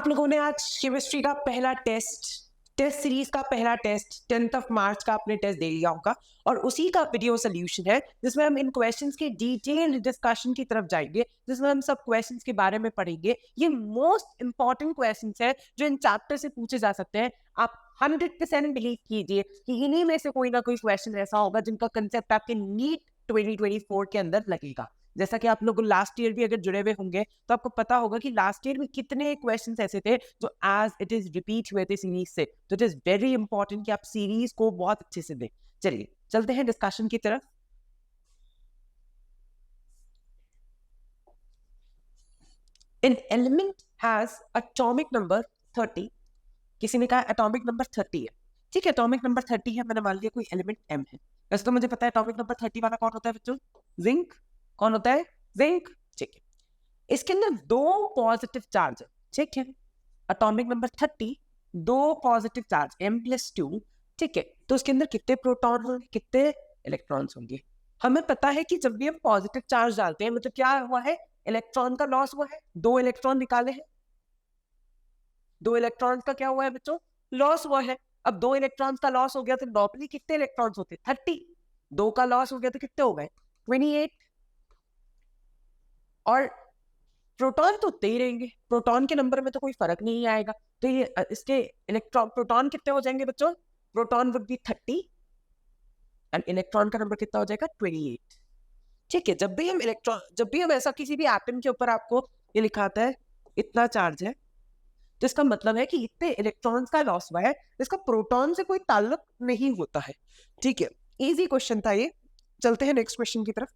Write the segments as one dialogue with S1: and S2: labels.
S1: आप लोगों ने आज केमिस्ट्री का पहला टेस्ट सीरीज का पहला टेस्ट 10th ऑफ मार्च का आपने टेस्ट दे लिया होगा और उसी का वीडियो सोल्यूशन है जिसमें हम इन क्वेश्चंस के डिटेल्ड डिस्कशन की तरफ जाएंगे, जिसमें हम सब क्वेश्चंस के बारे में पढ़ेंगे। ये मोस्ट इंपॉर्टेंट क्वेश्चंस है जो इन चैप्टर से पूछे जा सकते हैं। आप 100% बिलीव कीजिए कि इन्हीं में से कोई ना कोई क्वेश्चन ऐसा होगा जिनका कंसेप्ट आपके नीट 2024 के अंदर लगेगा। जैसा कि आप लोग लास्ट ईयर भी अगर जुड़े हुए होंगे तो आपको पता होगा कि लास्ट ईयर में कितने क्वेश्चंस ऐसे थे जो एज इट इज रिपीट हुए थे सीरीज से। तो इट इज वेरी इंपॉर्टेंट कि आप सीरीज को बहुत अच्छे से दें। चलिए चलते हैं डिस्कशन की तरफ। An element has atomic number 30। किसी ने कहा एटॉमिक नंबर 30 है, ठीक है, एटॉमिक नंबर 30 है, मैंने मान लिया कोई एलिमेंट M है। वैसे तो मुझे पता है एटॉमिक नंबर 30 वाला कौन होता है बच्चों? जिंक। कौन होता है? जिंक। ठीक है, इसके अंदर दो पॉजिटिव चार्ज है, ठीक है। एटॉमिक नंबर 30, दो पॉजिटिव चार्ज M+2, ठीक है। तो उसके अंदर कितने प्रोटॉन होंगे, कितने इलेक्ट्रॉन्स होंगे? हमें पता है कि जब भी हम पॉजिटिव चार्ज डालते हैं मतलब क्या हुआ है, इलेक्ट्रॉन का लॉस हुआ है। दो इलेक्ट्रॉन निकाले हैं, दो इलेक्ट्रॉन्स का क्या हुआ है बच्चों? लॉस हुआ है। अब दो इलेक्ट्रॉन्स का लॉस हो गया तो नॉर्मली कितने इलेक्ट्रॉन्स होते? 30। दो का लॉस हो गया तो कितने हो गए? 28। और प्रोटॉन तो उतने ही रहेंगे, प्रोटॉन के नंबर में तो कोई फर्क नहीं आएगा। तो ये इसके इलेक्ट्रॉन प्रोटॉन कितने हो जाएंगे बच्चों? Proton would be 30 and electron का नंबर कितना हो जाएगा? 28। ठीक है, जब भी हम ऐसा किसी भी एटम के ऊपर आपको ये लिखाता है इतना चार्ज है, तो इसका मतलब है कि इतने इलेक्ट्रॉन्स का लॉस हुआ है, इसका प्रोटॉन से कोई ताल्लुक नहीं होता है। ठीक है, इजी क्वेश्चन था ये। चलते हैं नेक्स्ट क्वेश्चन की तरफ।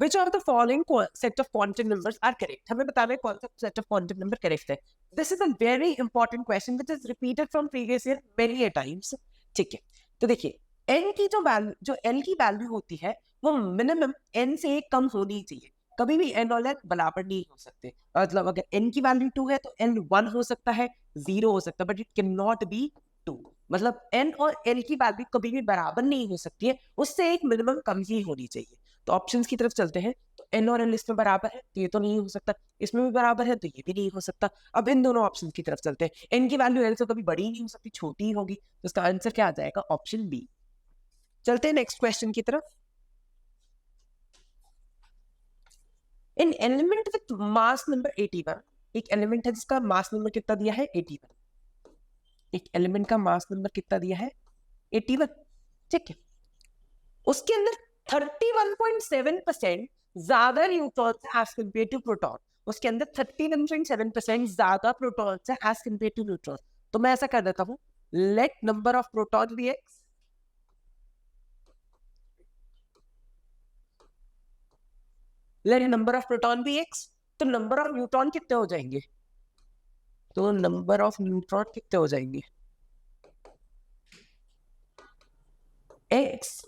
S1: Which of the following set of quantum numbers are correct? हमें बताना है कौन सा set of quantum number correct है। This is a very important question which is repeated from previous year many a times। ठीक है, तो देखिए n की जो l की वैल्यू होती है वो मिनिमम n से कम होनी चाहिए। कभी भी n और l बराबर नहीं हो सकते। मतलब अगर n की वैल्यू 2 है तो n 1 हो सकता है, 0 हो सकता है, but it can not be 2। मतलब n और l की वैल्यू कभी भी बराबर नहीं हो सकती है, उससे एक मिनिमम कम ही होनी चाहिए। तो ऑप्शंस की तरफ चलते हैं। तो n और l इसमें बराबर है तो ये तो नहीं हो सकता, इसमें भी बराबर है तो ये भी नहीं हो सकता। अब इन दोनों ऑप्शंस की तरफ चलते हैं। n की वैल्यू l से कभी बड़ी नहीं हो सकती, छोटी ही होगी, तो इसका आंसर क्या आ जाएगा? Option B. चलते हैं नेक्स्ट क्वेश्चन की तरफ। In element with mass number 81, एक एलिमेंट है जिसका मास नंबर कितना दिया है? 81। एक एलिमेंट का मास नंबर कितना दिया है? 81। ठीक है, उसके अंदर 31.7% ज्यादा neutrons as compare to proton. उसके अंदर 31.7% ज्यादा प्रोटॉन्स है एज कंपेयर टू न्यूट्रॉन। तो मैं ऐसा कर देता हूं, let number of proton be x, let number of proton be x, तो नंबर ऑफ न्यूट्रॉन कितने हो जाएंगे? तो नंबर ऑफ न्यूट्रॉन कितने हो जाएंगे? x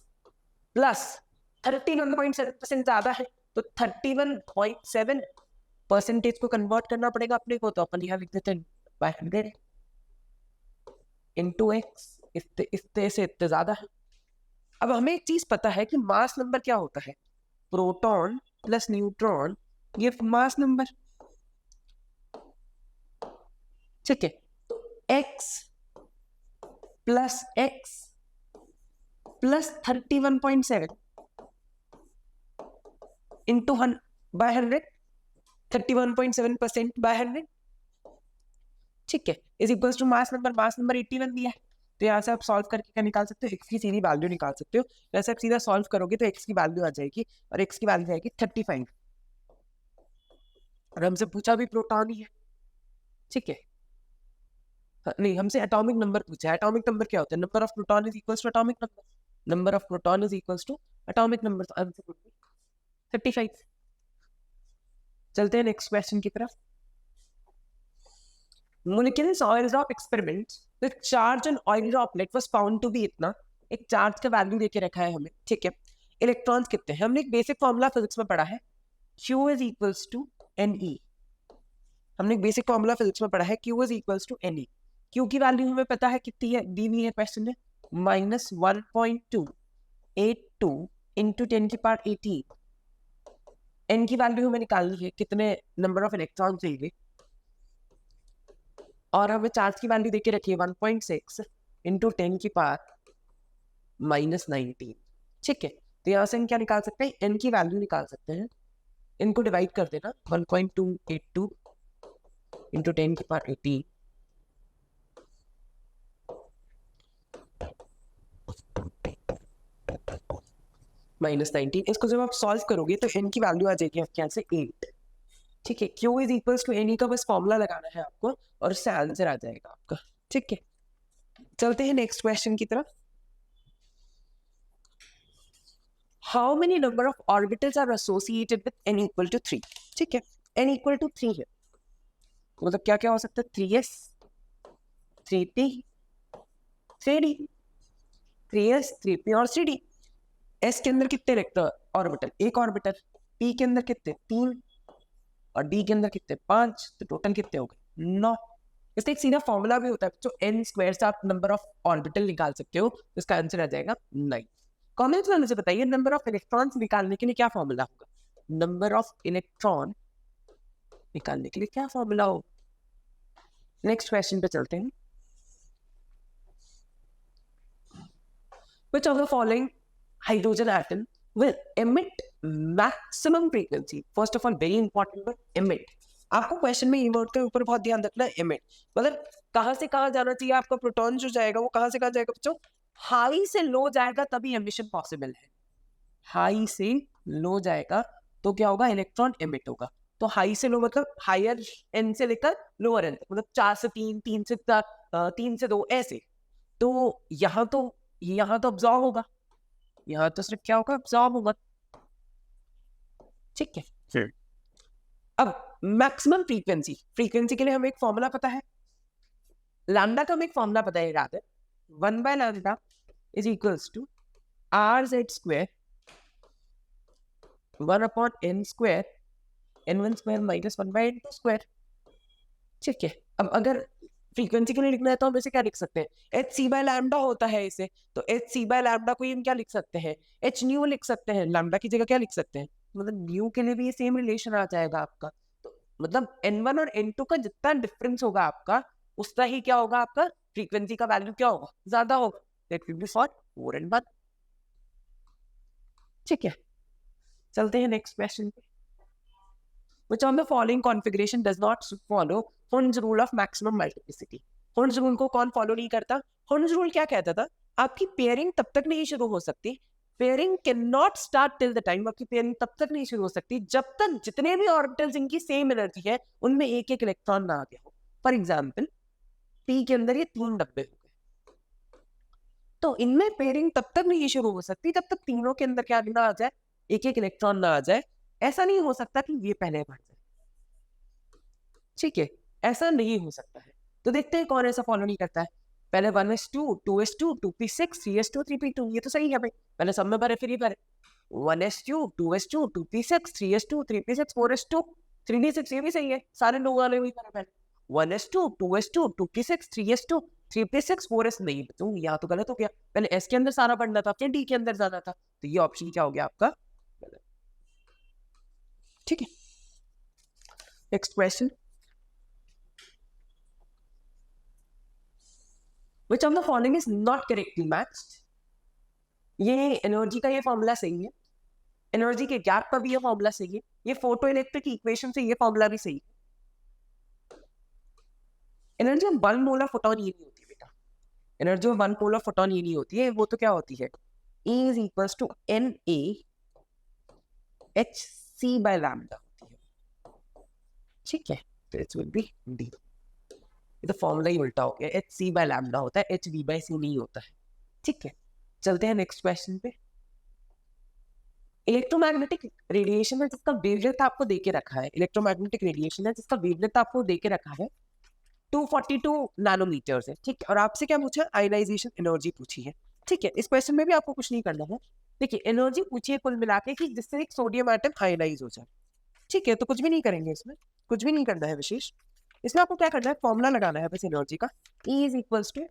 S1: प्लस 31.7% ज्यादा है तो 31.7 परसेंटेज को कन्वर्ट करना पड़ेगा अपने को। तो अपन यहाँ लिख देते हैं 100 इंटू एक्स, इतने से इतने ज्यादा है। अब हमें एक चीज पता है कि मास नंबर क्या होता है, प्रोटॉन प्लस न्यूट्रॉन, ये मास नंबर। ठीक है, तो x प्लस 31.7 इंटू 100, 31.7% बाय 100, ठीक है, is equals to mass number. Mass number 81 दिया है, तो यहाँ से आप सॉल्व करके क्या निकाल सकते हो? x की सीधी वैल्यू निकाल सकते हो। वैसे आप सीधा सॉल्व करोगे तो x की वैल्यू आ जाएगी और x की वैल्यू आएगी 35। और हमसे पूछा भी प्रोटॉन ही है, ठीक है। नहीं, हमसे एटॉमिक नंबर पूछा है। एटॉमिक नंबर क्या होता है? Number of proton is equals to atomic number, number of proton is equals to atomic number, तो आंसर वुड बी 35। चलते हैं नेक्स्ट क्वेश्चन की तरफ। Mulliken's oil drop experiment, the charge on oil droplet was found to be इतना, एक charge का value देके रखा है हमें, ठीक है। इलेक्ट्रॉन्स कितने हैं? हमने एक बेसिक फॉर्मूला फिजिक्स में पढ़ा है, Q is equals to Ne। हमने एक बेसिक फॉर्मूला फिजिक्स में पढ़ा है, Q is equals to Ne। Q की वैल्यू हमें पता है कितनी है, दी हुई है क्वेश्चन में, -1.282 into 10 की पावर 18 n की वैल्यू हमें निकालनी है, कितने नंबर ऑफ इलेक्ट्रॉन चाहिए, और हमें चार्ज की वैल्यू देके रखी है 1.6 इंटू 10 की पावर -19। ठीक है, तो यहाँ से हम क्या निकाल सकते हैं, n की वैल्यू निकाल सकते हैं, इनको डिवाइड कर देना 1.282 इंटू 10 की पावर 18 -19। इसको जब आप सॉल्व करोगे तो n की वैल्यू आ जाएगी आपके यहाँ से 8। ठीक है, Q is equals to N का बस फॉर्मूला लगाना है आपको और उससे आंसर आ जाएगा आपका। ठीक है, चलते हैं नेक्स्ट क्वेश्चन की तरफ। How many number of orbitals are associated with n equal to 3। ठीक है, n इक्वल टू 3 है, मतलब क्या क्या हो सकता है, 3s 3p 3d 3s 3p और 3d। s के अंदर कितने इलेक्ट्रॉन ऑर्बिटल, एक ऑर्बिटल, p के अंदर कितने 3 और d के अंदर कितने 5, तो टोटल कितने हो गए 9। इससे एक सीधा फॉर्मूला भी होता है जो n स्क्वायर से आप नंबर ऑफ ऑर्बिटल निकाल सकते हो, तो इसका आंसर आ जाएगा 9। कमेंट्स में मुझे बताइए नंबर ऑफ इलेक्ट्रॉन्स निकालने के लिए क्या फॉर्मूला होगा, नंबर ऑफ इलेक्ट्रॉन निकालने के लिए क्या फॉर्मूला हो। नेक्स्ट क्वेश्चन पे चलते हैं। Which of the following hydrogen atom will emit maximum frequency? First of all, very important word, emit. आपको क्वेश्चन में वर्ड के ऊपर बहुत ध्यान रखना है, emit मतलब कहां से कहां जाना चाहिए आपका प्रोटॉन जो जाएगा वो कहां से कहां जाएगा बच्चों, हाई से लो जाएगा तभी एमिशन पॉसिबल है। हाई से लो जाएगा तो क्या होगा, इलेक्ट्रॉन एमिट होगा। तो हाई से लो मतलब हायर एन से लेकर लोअर एन तक, मतलब 4 से 3, 3 से 3 से 2 ऐसे। तो यहाँ तो अब्सॉर्ब होगा, यहाँ तो सिर्फ क्या होगा, अब्सॉर्ब होगा। ठीक है, अब मैक्सिमम फ्रीक्वेंसी, फ्रीक्वेंसी के लिए हमें एक फॉर्मूला पता है, लैम्डा का हमें एक फॉर्मूला पता है, याद है 1/λ is equals to RZ square 1/n square n1 square minus 1/n2 square. ठीक है, अब अगर फ्रीक्वेंसी के लिए लिखना है तो हम इसे क्या लिख सकते हैं, hc/λ होता है इसे, तो hc/λ को हम क्या लिख सकते हैं, h न्यू लिख सकते हैं, लैम्डा की जगह क्या लिख सकते हैं, मतलब न्यू के लिए भी ये सेम रिलेशन आ जाएगा आपका। तो मतलब n1 और n2 का जितना डिफरेंस होगा आपका, उतना ही क्या होगा आपका फ्रीक्वेंसी का वैल्यू क्या होगा, ज्यादा होगा। That will be for 4 and 1। ठीक है, चलते हैं नेक्स्ट क्वेश्चन पे। Which of the following configuration does not follow Hund's rule of maximum multiplicity? Hund's rule को कौन फॉलो नहीं करता? Hund's rule क्या कहता था, आपकी पेयरिंग तब तक नहीं शुरू हो सकती, pairing can not start till the time, आपकी पेयरिंग तब तक नहीं शुरू हो सकती जब तक जितने भी ऑर्बिटल्स इनकी सेम एनर्जी है उनमें एक एक इलेक्ट्रॉन ना आ गया हो। फॉर एग्जाम्पल पी के अंदर ये 3 डब्बे हो गए, तो इनमें पेयरिंग तब तक नहीं शुरू हो सकती जब तक तीनों के अंदर क्या ना आ जाए, एक एक इलेक्ट्रॉन ना आ जाए। ऐसा नहीं हो सकता कि ये पहले बढ़ जाए। ठीक है, ऐसा नहीं हो सकता है। तो देखते हैं कौन ऐसा फॉलो नहीं करता है। पहले 1s2 2s2 2p6 3s2 3p2, ये तो सही है भाई, पहले सब में भरे फिर ही भरे। 1s2 2s2 2p6 3s2 3p6 4s2 3d6, ये भी सही है, सारे लोग वाले वही भरे पहले। 1s2 2s2 2p6 3s2 3p6 4s, नहीं तो यहाँ तो गलत हो गया, पहले s के अंदर सारा पढ़ना था फिर d के अंदर जाना था, तो ये ऑप्शन क्या हो गया आपका गलत। ठीक है, next question. Which of the following is not correctly matched? ये एनर्जी का ये फॉर्मूला सही है, एनर्जी के गैप पर भी ये फॉर्मूला सही है, ये फोटो इलेक्ट्रिक इक्वेशन से ये फॉर्मूला भी सही है। एनर्जी में 1 मोल ऑफ फोटोन ये नहीं होती बेटा, एनर्जी में 1 मोल ऑफ फोटोन ये नहीं होती है, वो तो क्या होती है, E is equals to NA hc/λ होती है। ठीक है, तो इट विल बी D। ये तो फॉर्मूला ही उल्टा हो गया, hc/λ होता है, hv/c नहीं होता है। ठीक है, चलते हैं नेक्स्ट क्वेश्चन पे। इलेक्ट्रोमैग्नेटिक रेडिएशन है जिसका वेवलेंथ आपको देके रखा है, इलेक्ट्रोमैग्नेटिक रेडिएशन है जिसका वेवलेंथ आपको देके रखा है 242 नैनोमीटर्स है। ठीक है, और आपसे क्या पूछा, आयनाइजेशन एनर्जी पूछी है। ठीक है, इस क्वेश्चन में भी आपको कुछ नहीं करना है। देखिए एनर्जी पूछी है कुल मिला के कि जिससे एक सोडियम एटम आयनाइज हो जाए। ठीक है, तो कुछ भी नहीं करेंगे इसमें, कुछ भी नहीं करना है विशेष, इसमें आपको क्या करना है, फॉर्मूला लगाना है बस एनर्जी का, E is equals to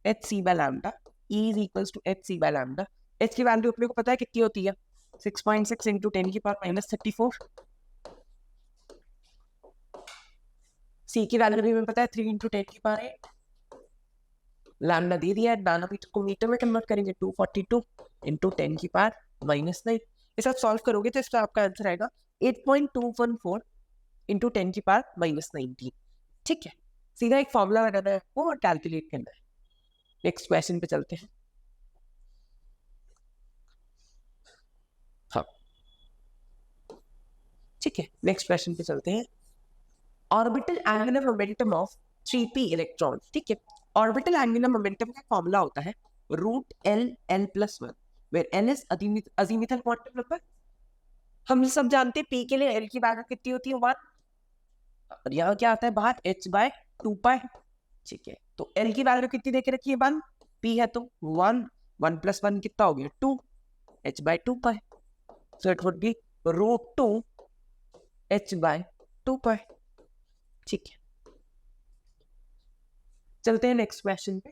S1: hc/λ, E is equals to hc/λ। h की वैल्यू अपने को पता है कितनी होती है, 6.6 इंटू 10 की पावर माइनस 34। सी की वैल्यू भी हमें पता है 3 इंटू 10 की पावर 8। लैम्डा दे दिया है, नानोमीटर को मीटर में कन्वर्ट करेंगे 242 इंटू 10 की पावर माइनस 9। इसे आप सॉल्व करोगे तो इसका आपका आंसर आएगा 8.214 इंटू 10 की पावर माइनस 19। ठीक है, सीधा एक फॉर्मूला लगाना है वो और कैलकुलेट करना है। नेक्स्ट क्वेश्चन पे चलते हैं। हाँ ठीक है, नेक्स्ट क्वेश्चन पे चलते हैं। Orbital angular momentum of 3p electron. ठीक है, ऑर्बिटल एंगुलर मोमेंटम का फॉर्मूला होता है root L L plus one, where L is azimuthal quantum number. हम सब जानते हैं p के लिए l की वैल्यू कितनी होती है 1, और यहाँ क्या आता है बाहर h/2π। ठीक है, तो l की वैल्यू कितनी देके रखी है 1, p है तो 1, 1 + 1 कितना हो गया 2, h/2π। So it would be √2 h/2π। ठीक है, चलते हैं नेक्स्ट क्वेश्चन पे।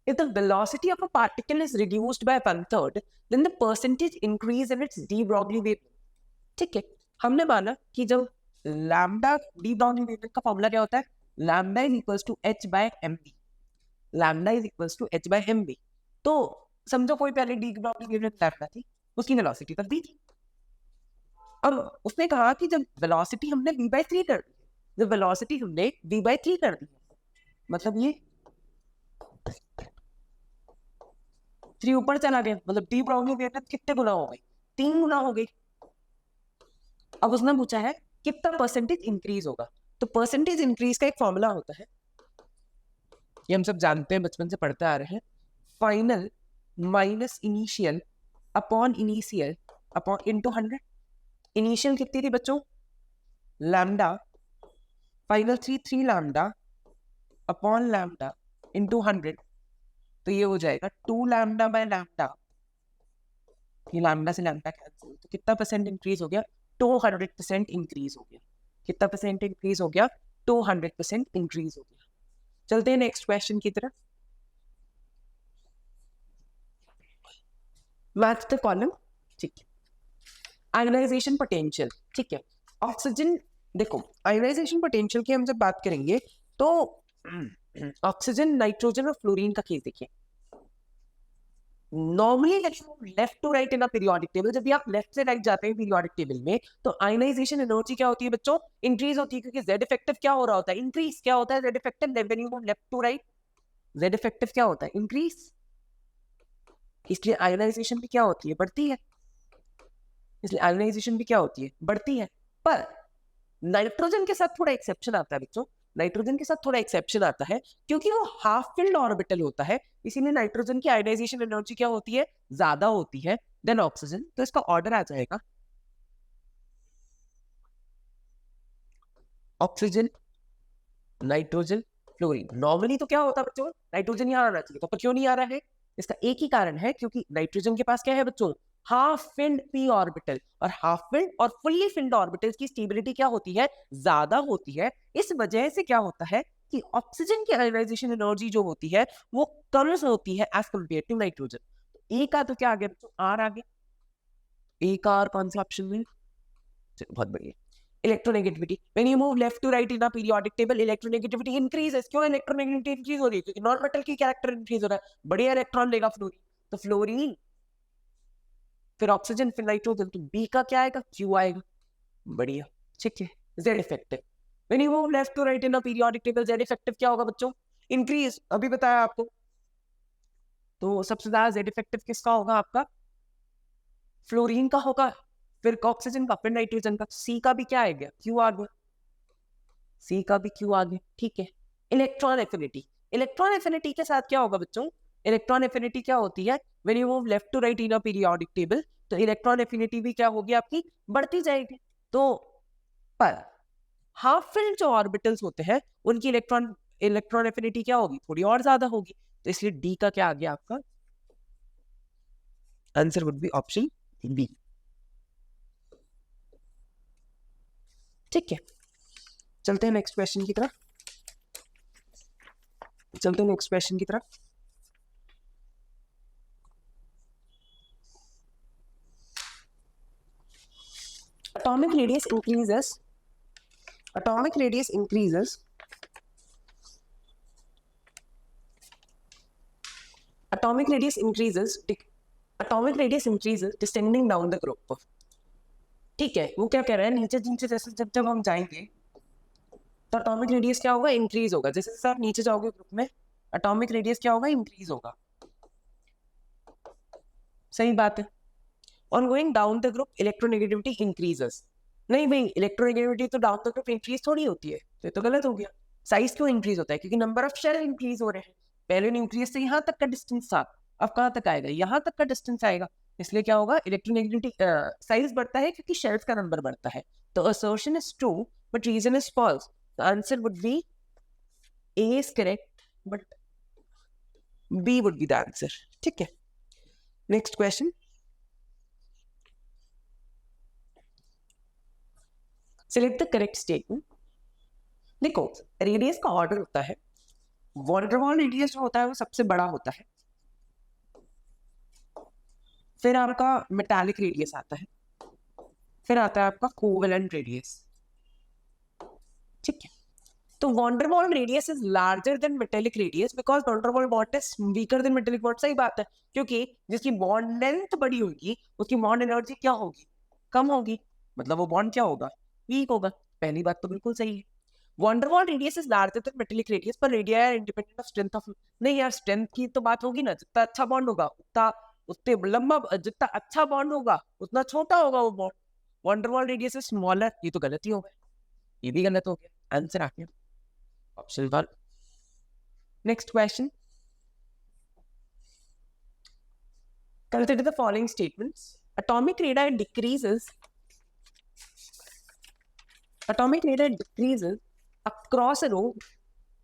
S1: If the velocity of a particle is reduced by 1/3, then the percentage increase in its de Broglie wavelength। ठीक है, हमने माना कि जब लैम्डा de Broglie wavelength का फॉर्मूला क्या होता है, lambda is equals to h/mv, lambda is equals to h/mv। तो समझो कोई पहले de Broglie wavelength लैम्डा थी, उसकी वेलोसिटी तक दी थी। अब उसने कहा कि जब वेलोसिटी हमने v/3 कर दी, जब वेलोसिटी हमने v/3 कर दी, मतलब ये 3 ऊपर चला गया, मतलब डी ब्राउनी वेवलेंथ कितने गुना हो गई, 3 गुना हो गई। अब उसने पूछा है कितना परसेंटेज इंक्रीज होगा। तो परसेंटेज इंक्रीज का एक फॉर्मूला होता है, ये हम सब जानते हैं, बचपन से पढ़ते आ रहे हैं, final minus initial upon initial upon into 100। Initial कितनी थी बच्चों, lambda, final 3 lambda upon lambda into 100। तो ये हो जाएगा 2 लैम्डा बाय लैम्डा, ये लैम्डा से लैम्डा कैंसिल, तो कितना परसेंट इंक्रीज हो गया, 200% इंक्रीज हो गया। कितना परसेंट इंक्रीज हो गया, 200% इंक्रीज हो गया। चलते हैं नेक्स्ट क्वेश्चन की तरफ। Match the column. ठीक है, आयोनाइजेशन पोटेंशियल। ठीक है, ऑक्सीजन, देखो आयोनाइजेशन पोटेंशियल की हम जब बात करेंगे तो ऑक्सीजन, नाइट्रोजन और फ्लोरीन का केस देखिए। Normally left to right in a periodic table, जब भी आप लेफ्ट से राइट जाते हैं पीरियोडिक टेबल में, तो आयनाइजेशन एनर्जी क्या होती है बच्चों, इंक्रीज होती है, क्योंकि जेड इफेक्टिव क्या हो रहा होता है, इंक्रीज। क्या होता है Z effective, when you move left to right, Z effective क्या होता है, इंक्रीज। इसलिए आयनाइजेशन भी क्या होती है, बढ़ती है। इसलिए आयनाइजेशन भी क्या होती है, बढ़ती है। पर नाइट्रोजन के साथ थोड़ा एक्सेप्शन आता है बच्चों, नाइट्रोजन के साथ थोड़ा एक्सेप्शन आता है, क्योंकि वो हाफ फिल्ड ऑर्बिटल होता है, इसीलिए नाइट्रोजन की आयोनाइजेशन एनर्जी क्या होती है, ज्यादा होती है देन ऑक्सीजन। तो इसका ऑर्डर आ जाएगा ऑक्सीजन, नाइट्रोजन, फ्लोरीन। नॉर्मली तो क्या होता है बच्चों, नाइट्रोजन यहाँ आना चाहिए, तो पर क्यों नहीं आ रहा है, इसका एक ही कारण है, क्योंकि नाइट्रोजन के पास क्या है बच्चों, हाफ फिल्ड पी ऑर्बिटल, और हाफ फिल्ड और फुल्ली फिल्ड ऑर्बिटल्स की स्टेबिलिटी क्या होती है, ज्यादा होती है। इस वजह से क्या होता है कि ऑक्सीजन की आयोनाइजेशन एनर्जी जो होती है वो कम होती है एज कंपेयर टू नाइट्रोजन। ए का तो क्या आ गया बच्चों, आर आ गया। ए का आर कौन सा ऑप्शन में, बहुत बढ़िया। Electronegativity, when you move left to right in a periodic table, electronegativity increases। क्यों इलेक्ट्रोनेगेटिविटी इंक्रीज हो रही है, क्योंकि नॉन मेटल की कैरेक्टर इंक्रीज हो रहा है, बढ़िया इलेक्ट्रॉन लेगा फ्लोरीन, तो फ्लोरीन, फिर ऑक्सीजन, फिर नाइट्रोजन, तो बी का क्या आएगा, क्यू आएगा, बढ़िया। ठीक है, Z effective, when you move left to right in a periodic table, Z effective क्या होगा बच्चों, इंक्रीज, अभी बताया आपको। तो सबसे ज्यादा जेड इफेक्टिव किसका होगा, आपका फ्लोरीन का होगा, फिर ऑक्सीजन का, फिर नाइट्रोजन का। सी का भी क्या आ गया, क्यू आ गया, सी का भी क्यू आ गया। ठीक है, इलेक्ट्रॉन एफिनिटी, इलेक्ट्रॉन एफिनिटी के साथ क्या होगा बच्चों, इलेक्ट्रॉन एफिनिटी क्या होती है, when you move left to right in a periodic table, तो इलेक्ट्रॉन एफिनिटी भी क्या होगी आपकी, बढ़ती जाएगी। तो पर हाफ फिल्ड जो ऑर्बिटल्स होते हैं उनकी इलेक्ट्रॉन इलेक्ट्रॉन एफिनिटी क्या होगी, थोड़ी और ज्यादा होगी। तो इसलिए डी का क्या आ गया आपका answer, would be option B. ठीक है, चलते हैं नेक्स्ट क्वेश्चन की तरफ, atomic radius increases atomic radius increases atomic radius increases atomic radius increases descending down the group. ठीक है, वो क्या कह रहा है, नीचे नीचे जैसे जब जब हम जाएंगे तो एटॉमिक रेडियस क्या होगा, इंक्रीज होगा. जैसे जैसे आप नीचे जाओगे ग्रुप में, एटॉमिक रेडियस क्या होगा, इंक्रीज होगा. सही बात है. On going down the group electronegativity increases. नहीं भाई, इलेक्ट्रोनेगेटिविटी तो डाउन द ग्रुप इंक्रीज थोड़ी होती है, तो ये तो गलत हो गया. साइज क्यों इंक्रीज होता है, क्योंकि नंबर ऑफ शेल इंक्रीज हो रहे हैं. पहले न्यूक्लियस से यहाँ तक का डिस्टेंस था, अब कहाँ तक आएगा, यहाँ तक का डिस्टेंस आएगा. इसलिए क्या होगा, इलेक्ट्रोनेगेटिविटी साइज बढ़ता है क्योंकि शेल्स का नंबर बढ़ता है. तो assertion is true but reason is false. The answer would be A is correct but B would be the answer. ठीक है. Next question. Select the correct statement. देखो, रेडियस का ऑर्डर होता है. वॉन डेर वाल रेडियस जो होता है वो सबसे बड़ा होता है. फिर आपका मेटालिक रेडियस आता है. फिर आता है आपका कोवेलेंट रेडियस. ठीक है. तो वॉन डेर वाल radius is larger than metallic radius because van der Waals bond is weaker than metallic bond. सही बात है, क्योंकि जिसकी बॉन्ड लेंथ बड़ी होगी उसकी बॉन्ड एनर्जी क्या होगी, कम होगी. मतलब वो बॉन्ड क्या होगा, वीक होगा. पहली बात तो बिल्कुल सही है. वॉन डेर वाल radius is larger than metallic radius, पर radius are independent of strength of. नहीं यार, स्ट्रेंथ की तो बात होगी ना. जितना अच्छा बॉन्ड होगा उतने लंबा, जितना अच्छा बॉन्ड होगा उतना छोटा होगा वो बॉन्ड. वॉन डेर वाल रेडियस इज स्मॉलर. ये तो गलत ही होगा, ये भी गलत हो गया. आंसर आ गया option 1. Next question. Consider the following statements. Atomic radii decreases across a row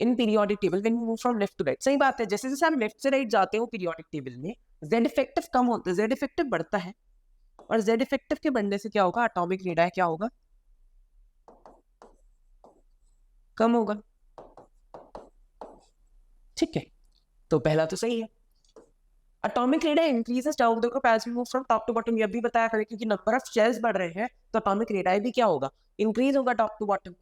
S1: in periodic table when you move from left to right. सही बात है. जैसे जैसे हम लेफ्ट से राइट जाते हो पीरियोडिक टेबल में, z इफेक्टिव कम होता है, z इफेक्टिव बढ़ता है. और z इफेक्टिव के बढ़ने से क्या होगा, एटॉमिक रेडियस क्या होगा, कम होगा. ठीक है, तो पहला तो सही है. Atomic radius increases down the group as we move from top to bottom. ये भी बताया करें, क्योंकि नंबर ऑफ शेल्स बढ़ रहे हैं तो एटॉमिक रेडियस भी क्या होगा, इंक्रीज होगा top to bottom.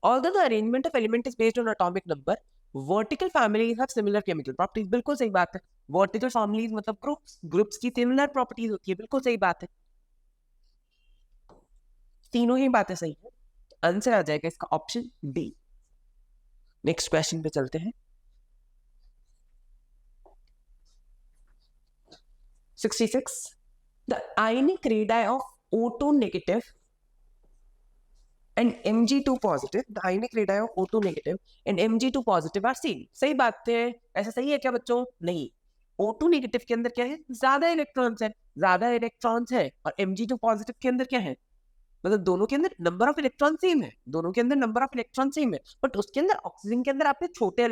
S1: Although the arrangement of element is based on atomic number, vertical families have similar chemical properties. बिल्कुल सही बात है. वर्टिकल फैमिलीज मतलब ग्रुप्स की सिमिलर प्रॉपर्टीज होती है. बिल्कुल सही बात है. तीनों ही बातें सही है. आंसर आ जाएगा इसका ऑप्शन डी. नेक्स्ट क्वेश्चन पे चलते हैं. 66. The ionic radii of O2 negative and Mg2 positive, the ionic radii of O2 negative and Mg2 positive are seen. सही बात है. ऐसा सही है क्या बच्चों? नहीं. O2 नेगेटिव के अंदर क्या है, ज्यादा इलेक्ट्रॉन्स है, और Mg2 पॉजिटिव के अंदर क्या है, मतलब दोनों के अंदर नंबर ऑफ इलेक्ट्रॉन सेम है. बट उसके अंदर ऑक्सीजन के अंदर आपने छोटे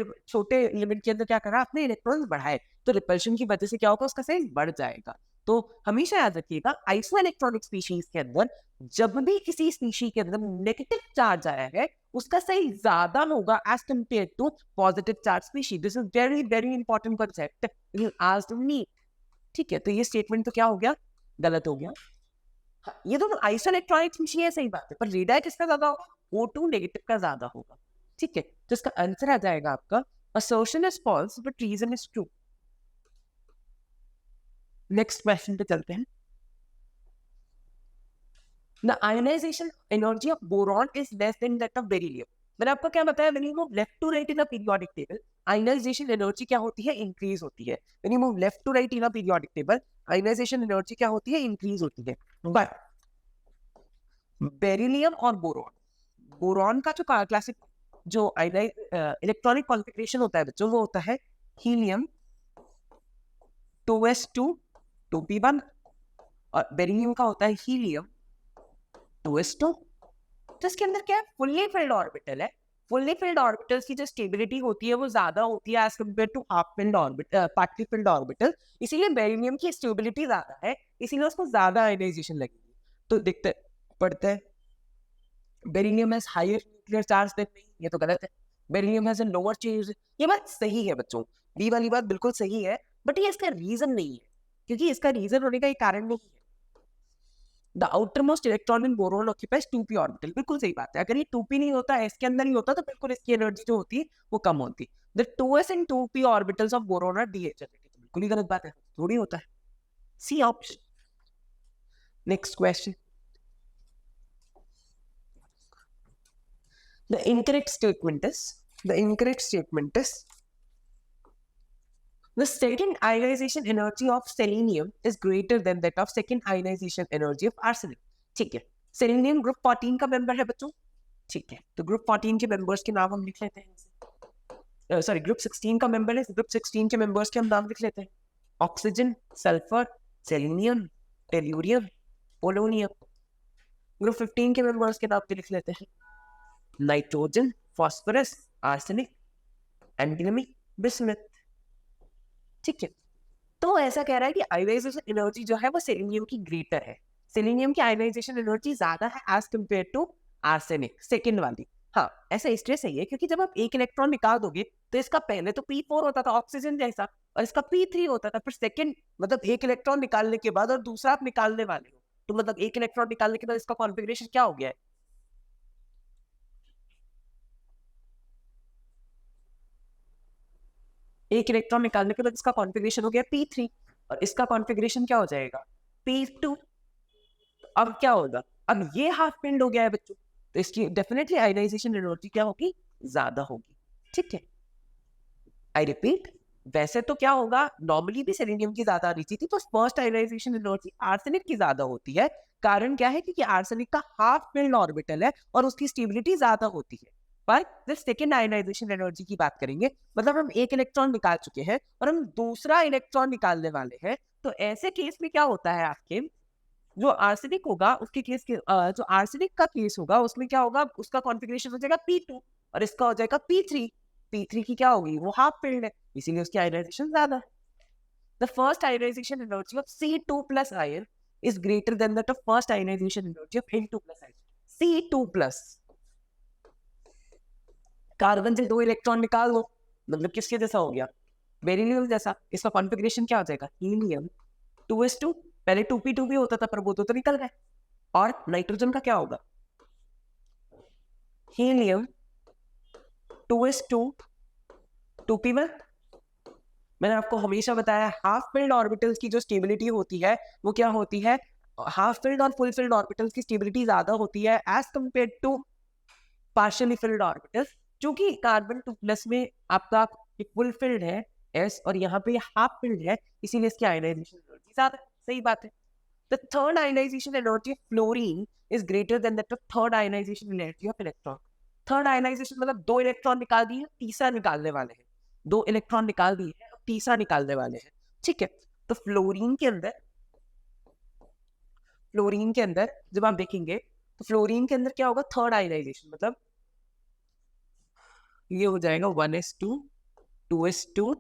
S1: एलिमेंट के अंदर क्या करा, आपने इलेक्ट्रॉन्स बढ़ाए, तो रिपल्शन की वजह से क्या होगा, उसका साइज बढ़ जाएगा. तो हमेशा याद रखिएगा, आइसो इलेक्ट्रॉनिक स्पीशीज के अंदर जब भी किसी स्पीशीज के अंदर नेगेटिव चार्ज आया है उसका साइज ज्यादा होगा as compare to positive charge species. This is very very important concept. ठीक है, तो ये स्टेटमेंट तो क्या हो गया, गलत हो गया. ये दोनों आइसो इलेक्ट्रॉनिक स्पीशीज है, सही बात है, पर रेडियस किसका ज्यादा होगा, O2 नेगेटिव का ज्यादा होगा. ठीक है, तो इसका आंसर आ जाएगा आपका assertion is false but reason is true. Next question पे चलते हैं. The ionization energy of boron is less than that of beryllium. मैंने आपको क्या बताया, when you move left to right in a periodic table, ionization energy क्या होती है, increase होती है. When you move left to right in a periodic table, ionization energy क्या होती है, increase होती है. But बेरिलियम और बोरॉन का जो क्लासिक जो इलेक्ट्रॉनिक कॉन्फिगरेशन होता है बच्चों, वो होता है हीलियम 2s2 2p1, और बेरिलियम का होता है हीलियम 2s2. तो इसके अंदर क्या है, फुल्ली फिल्ड ऑर्बिटल है. फुल्ली फिल्ड ऑर्बिटल्स की जो स्टेबिलिटी होती है वो ज्यादा होती है as compare to half filled orbital, partly filled orbital. इसीलिए बेरिलियम की स्टेबिलिटी ज्यादा है, इसीलिए उसको ज्यादा आयनाइजेशन लगेगी. तो देखते पढ़ते हैं, beryllium has higher nuclear charge than me. ये तो गलत है. Beryllium has a lower charge. ये बात सही है बच्चों, बी वाली बात बिल्कुल सही है, बट ये इसका रीजन नहीं है, क्योंकि इसका रीजन होने का एक कारण नहीं है. The outermost electron in boron occupies 2p orbital. बिल्कुल सही बात है, अगर ये 2p नहीं होता, इसके अंदर ही होता, तो बिल्कुल इसकी एनर्जी जो होती है वो कम होती। The 2s and 2p orbitals of boron are degenerated. बिल्कुल ही गलत बात है, थोड़ी होता है। C option. Next question, the incorrect statement is the second ionization energy of selenium is greater than that of second ionization energy of arsenic। ठीक है, सेलेनियम ग्रुप 14 का मेंबर है बच्चों। ठीक है, तो ग्रुप 14 के मेंबर्स के नाम हम लिख लेते हैं। सॉरी, ग्रुप 16 का मेंबर है, ग्रुप 16 के मेंबर्स के हम नाम लिख लेते हैं। Oxygen, sulphur, selenium, tellurium, polonium. Group 15 के मेंबर्स के नाम भी लिख लेते हैं। Nitrogen, phosphorus, arsenic, antimony, bismuth. ठीक है, तो ऐसा कह रहा है कि आयोनाइजेशन एनर्जी जो है वो सेलेनियम की ग्रेटर है। सेलेनियम की आयोनाइजेशन एनर्जी ज्यादा है as compare to arsenic, second वाली। हाँ, ऐसा इसलिए सही है क्योंकि जब आप एक इलेक्ट्रॉन निकाल दोगे तो इसका पहले तो P4 होता था ऑक्सीजन जैसा, और इसका P3 होता था। फिर सेकंड मतलब एक इलेक्ट्रॉन निकालने के बाद और दूसरा आप निकालने वाले हो, तो मतलब एक इलेक्ट्रॉन निकालने के बाद इसका कॉन्फ़िगरेशन क्या हो गया है? एक इलेक्ट्रॉन निकालने के बाद इसका कॉन्फ़िगरेशन हो गया P3 और इसका कॉन्फ़िगरेशन क्या हो जाएगा? P2। अब क्या होगा? अब ये हाफ पिंड हो गया है बच्चों, तो इसकी डेफिनेटली आयोनाइजेशन एनर्जी क्या होगी? ज्यादा होगी। ठीक है, आई रिपीट, वैसे तो क्या होगा, नॉर्मली भी सेलेनियम की ज्यादा आनी चाहिए थी, तो फर्स्ट आयोनाइजेशन एनर्जी आर्सेनिक की ज्यादा होती है। कारण क्या है? क्योंकि आर्सेनिक का हाफ पिंड ऑर्बिटल है और उसकी स्टेबिलिटी ज्यादा होती है। पर जब सेकेंड आयोनाइजेशन एनर्जी की बात करेंगे, मतलब हम एक इलेक्ट्रॉन निकाल चुके हैं और हम दूसरा इलेक्ट्रॉन निकालने वाले हैं, तो ऐसे केस में क्या होता है आपके, जो आर्सेनिक होगा उसके केस के जो आर्सेनिक का केस होगा उसमें क्या होगा, उसका कॉन्फ़िगरेशन हो जाएगा P2 और इसका हो जाएगा P3। P3 की क्या होगी? वो हाफ फील्ड है, इसीलिए उसकी आयोनाइजेशन ज्यादा है। The first ionization energy of C2 plus ion is greater than that of first ionization energy of N2 plus ion. C2 plus, carbon से 2 इलेक्ट्रॉन निकाल दो, मतलब किसके जैसा हो गया? बेरिलियम जैसा। इसका कॉन्फ़िगरेशन क्या हो जाएगा? Helium 2s2। पहले 2p2 भी होता था पर वो तो निकल गए। और नाइट्रोजन का क्या होगा? Helium 2s2 2p1। मैंने आपको हमेशा बताया हाफ फिल्ड ऑर्बिटल्स की जो स्टेबिलिटी होती है वो क्या होती है? हाफ फिल्ड और फुल फिल्ड ऑर्बिटल्स की स्टेबिलिटी ज्यादा होती है as compare to partially filled orbitals. क्योंकि कार्बन 2+ में आपका फुल फिल्ड है S और यहाँ पे हाफ फिल्ड है, इसीलिए इसकी आयोनाइजेशन एनर्जी ज्यादा है। सही बात है। The third ionization energy of fluorine is greater than that of third ionization energy of electron। Third ionization मतलब 2 इलेक्ट्रॉन निकाल दिए, तीसरा निकालने वाले हैं। 2 इलेक्ट्रॉन निकाल दिए हैं, अब तीसरा निकालने वाले हैं। ठीक है, तो फ्लोरीन के अंदर जब आप देखेंगे तो फ्लोरीन के अंदर क्या होगा? थर्ड आयोनाइजेशन, मतलब ये हो जाएगा 1s2 2s2।